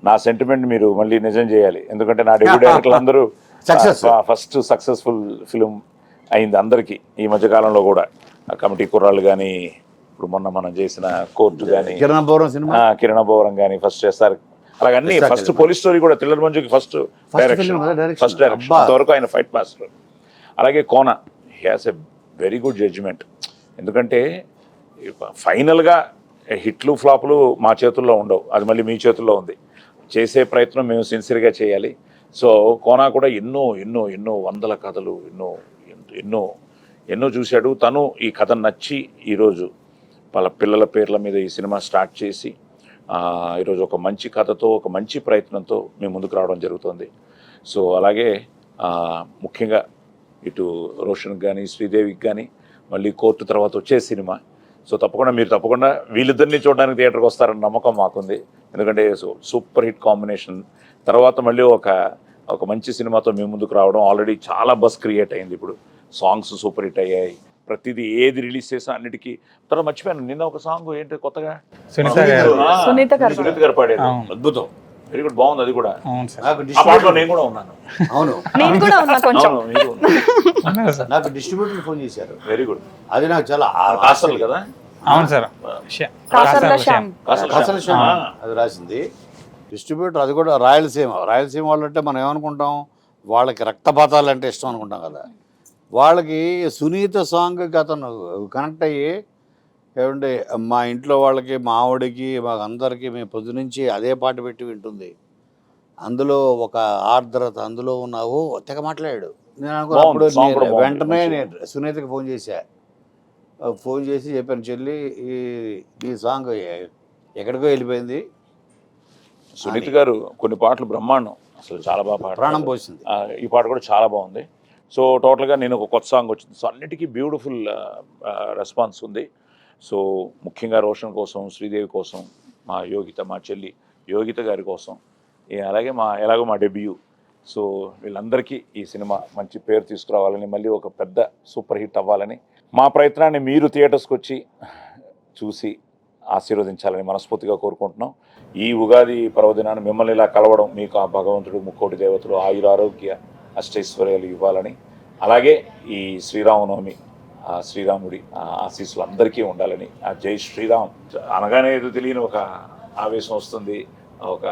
నా సెంటిమెంట్ మీరు మళ్ళీ నిజం చేయాలి. ఎందుకంటే నా డెబ్యూ డైరెక్టర్లు అందరూ ఫస్ట్ సక్సెస్ఫుల్ ఫిలిం అయింది అందరికీ ఈ మధ్యకాలంలో కూడా. కమిటీ కుర్రాళ్ళు కానీ, ఇప్పుడు మొన్న మనం చేసిన కోర్టు కానీ, కిరణబోరం కానీ ఫస్ట్ చేస్తారు. అలాగే అన్ని ఫస్ట్ పోలీస్ స్టోరీ కూడా థ్రిల్లర్ మంజుకి ఫస్ట్ డైరెక్షన్, అంతవరకు ఆయన ఫైట్ మాస్టర్. అలాగే Kona, he has a very good judgement. ఎందుకంటే ఫైనల్గా హిట్లు ఫ్లాపులు మా చేతుల్లో ఉండవు, అది మళ్ళీ మీ చేతుల్లో ఉంది. చేసే ప్రయత్నం మేము సిన్సియర్గా చేయాలి. సో కోనా కూడా ఎన్నో ఎన్నో ఎన్నో వందల కథలు ఎన్నో ఎన్నో ఎన్నో చూశాడు. తను ఈ కథ నచ్చి ఈరోజు వాళ్ళ పిల్లల పేర్ల మీద ఈ సినిమా స్టార్ట్ చేసి ఈరోజు ఒక మంచి కథతో, ఒక మంచి ప్రయత్నంతో మేము ముందుకు రావడం జరుగుతుంది. సో అలాగే ముఖ్యంగా ఇటు రోషన్కి కానీ, శ్రీదేవికి కానీ మళ్ళీ కోర్టు తర్వాత వచ్చే సినిమా. సో తప్పకుండా వీళ్ళిద్దరిని చూడడానికి థియేటర్కి వస్తారన్న నమ్మకం మాకుంది. ఎందుకంటే సూపర్ హిట్ కాంబినేషన్ తర్వాత మళ్ళీ ఒక మంచి సినిమాతో మేము ముందుకు రావడం. ఆల్రెడీ చాలా బస్ క్రియేట్ అయింది. ఇప్పుడు సాంగ్స్ సూపర్ హిట్ అయ్యాయి. ప్రతిదీ ఏది రిలీజ్ చేసినా అన్నిటికీ. తర్వాత మర్చిపోయాను, నిన్న ఒక సాంగ్ ఏంటి కొత్తగా సునీత గారు పాడేది, అద్భుతం, వెరీ గుడ్, బాగుంది. అది కూడా నేను కూడా ఉన్నాను. అవును, నాకు డిస్ట్రిబ్యూటర్ ఫోన్ చేశారు. Very good. అది నాకు చాలా కాసల్ కదా. అవును సార్, అది రాసింది డిస్ట్రిబ్యూటర్. అది కూడా రాయలసీమ వాళ్ళు అంటే మనం ఏమనుకుంటాం, వాళ్ళకి రక్తపాతాలు అంటే ఇష్టం అనుకుంటాం కదా. వాళ్ళకి సునీత సాంగ్కి అతను కనెక్ట్ అయ్యి, ఏమంటే మా ఇంట్లో వాళ్ళకి, మా ఆవిడకి, మాకు అందరికీ మేము పొద్దునుంచి అదే పాట పెట్టి వింటుంది. అందులో ఒక ఆర్ద్రత అందులో ఉన్నావు తెగ మాట్లాడాడు. నేను అప్పుడు వెంటనే నేను సునీతకి ఫోన్ చేసి చెప్పాను, చెల్లి ఈ సాంగ్ ఎక్కడికో వెళ్ళిపోయింది. సునీత గారు కొన్ని పాటలు బ్రహ్మాండం, అసలు చాలా బాగా పాట, ప్రాణం పోసింది. ఈ పాట కూడా చాలా బాగుంది. సో టోటల్గా నేను ఒక కొత్త సాంగ్ వచ్చింది. సో అన్నిటికీ బ్యూటిఫుల్ రెస్పాన్స్ ఉంది. సో ముఖ్యంగా రోషన్ కోసం, శ్రీదేవి కోసం, మా యోగిత, మా చెల్లి యోగిత గారి కోసం, అలాగే ఎలాగో మా డెబ్యూ. సో వీళ్ళందరికీ ఈ సినిమా మంచి పేరు తీసుకురావాలని, మళ్ళీ ఒక పెద్ద సూపర్ హిట్ అవ్వాలని, మా ప్రయత్నాన్ని మీరు థియేటర్స్కి వచ్చి చూసి ఆశీర్వదించాలని మనస్ఫూర్తిగా కోరుకుంటున్నాం. ఈ ఉగాది పర్వదినాన్ని మిమ్మల్ని ఇలా కలవడం, మీకు ఆ భగవంతుడు, ముక్కోటి దేవతలు ఆయురారోగ్య అష్టైశ్వర్యాలు ఇవ్వాలని, అలాగే ఈ శ్రీరామనవమి శ్రీరాముడి ఆశీస్సులు అందరికీ ఉండాలని, ఆ జై శ్రీరామ్ అనగానే ఏదో తెలియని ఒక ఆవేశం వస్తుంది, ఒక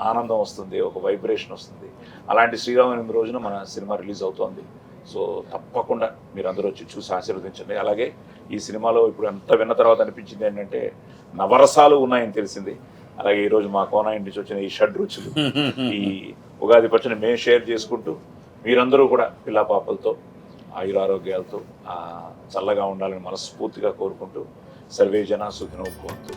ఆనందం వస్తుంది, ఒక వైబ్రేషన్ వస్తుంది. అలాంటి శ్రీరామనవమి రోజున మన సినిమా రిలీజ్ అవుతోంది. సో తప్పకుండా మీరు అందరూ వచ్చి చూసి ఆశీర్వదించండి. అలాగే ఈ సినిమాలో ఇప్పుడు ఎంత విన్న తర్వాత అనిపించింది ఏంటంటే నవరసాలు ఉన్నాయని తెలిసింది. అలాగే ఈరోజు మా కోన ఇంటి నుంచి వచ్చిన ఈ షడ్ రుచులు, ఈ ఉగాది పచ్చడిని మేము షేర్ చేసుకుంటూ మీరందరూ కూడా పిల్ల పాపలతో ఆయురారోగ్యాలతో చల్లగా ఉండాలని మనస్ఫూర్తిగా కోరుకుంటూ సర్వే జన సుఖినో భవంతు.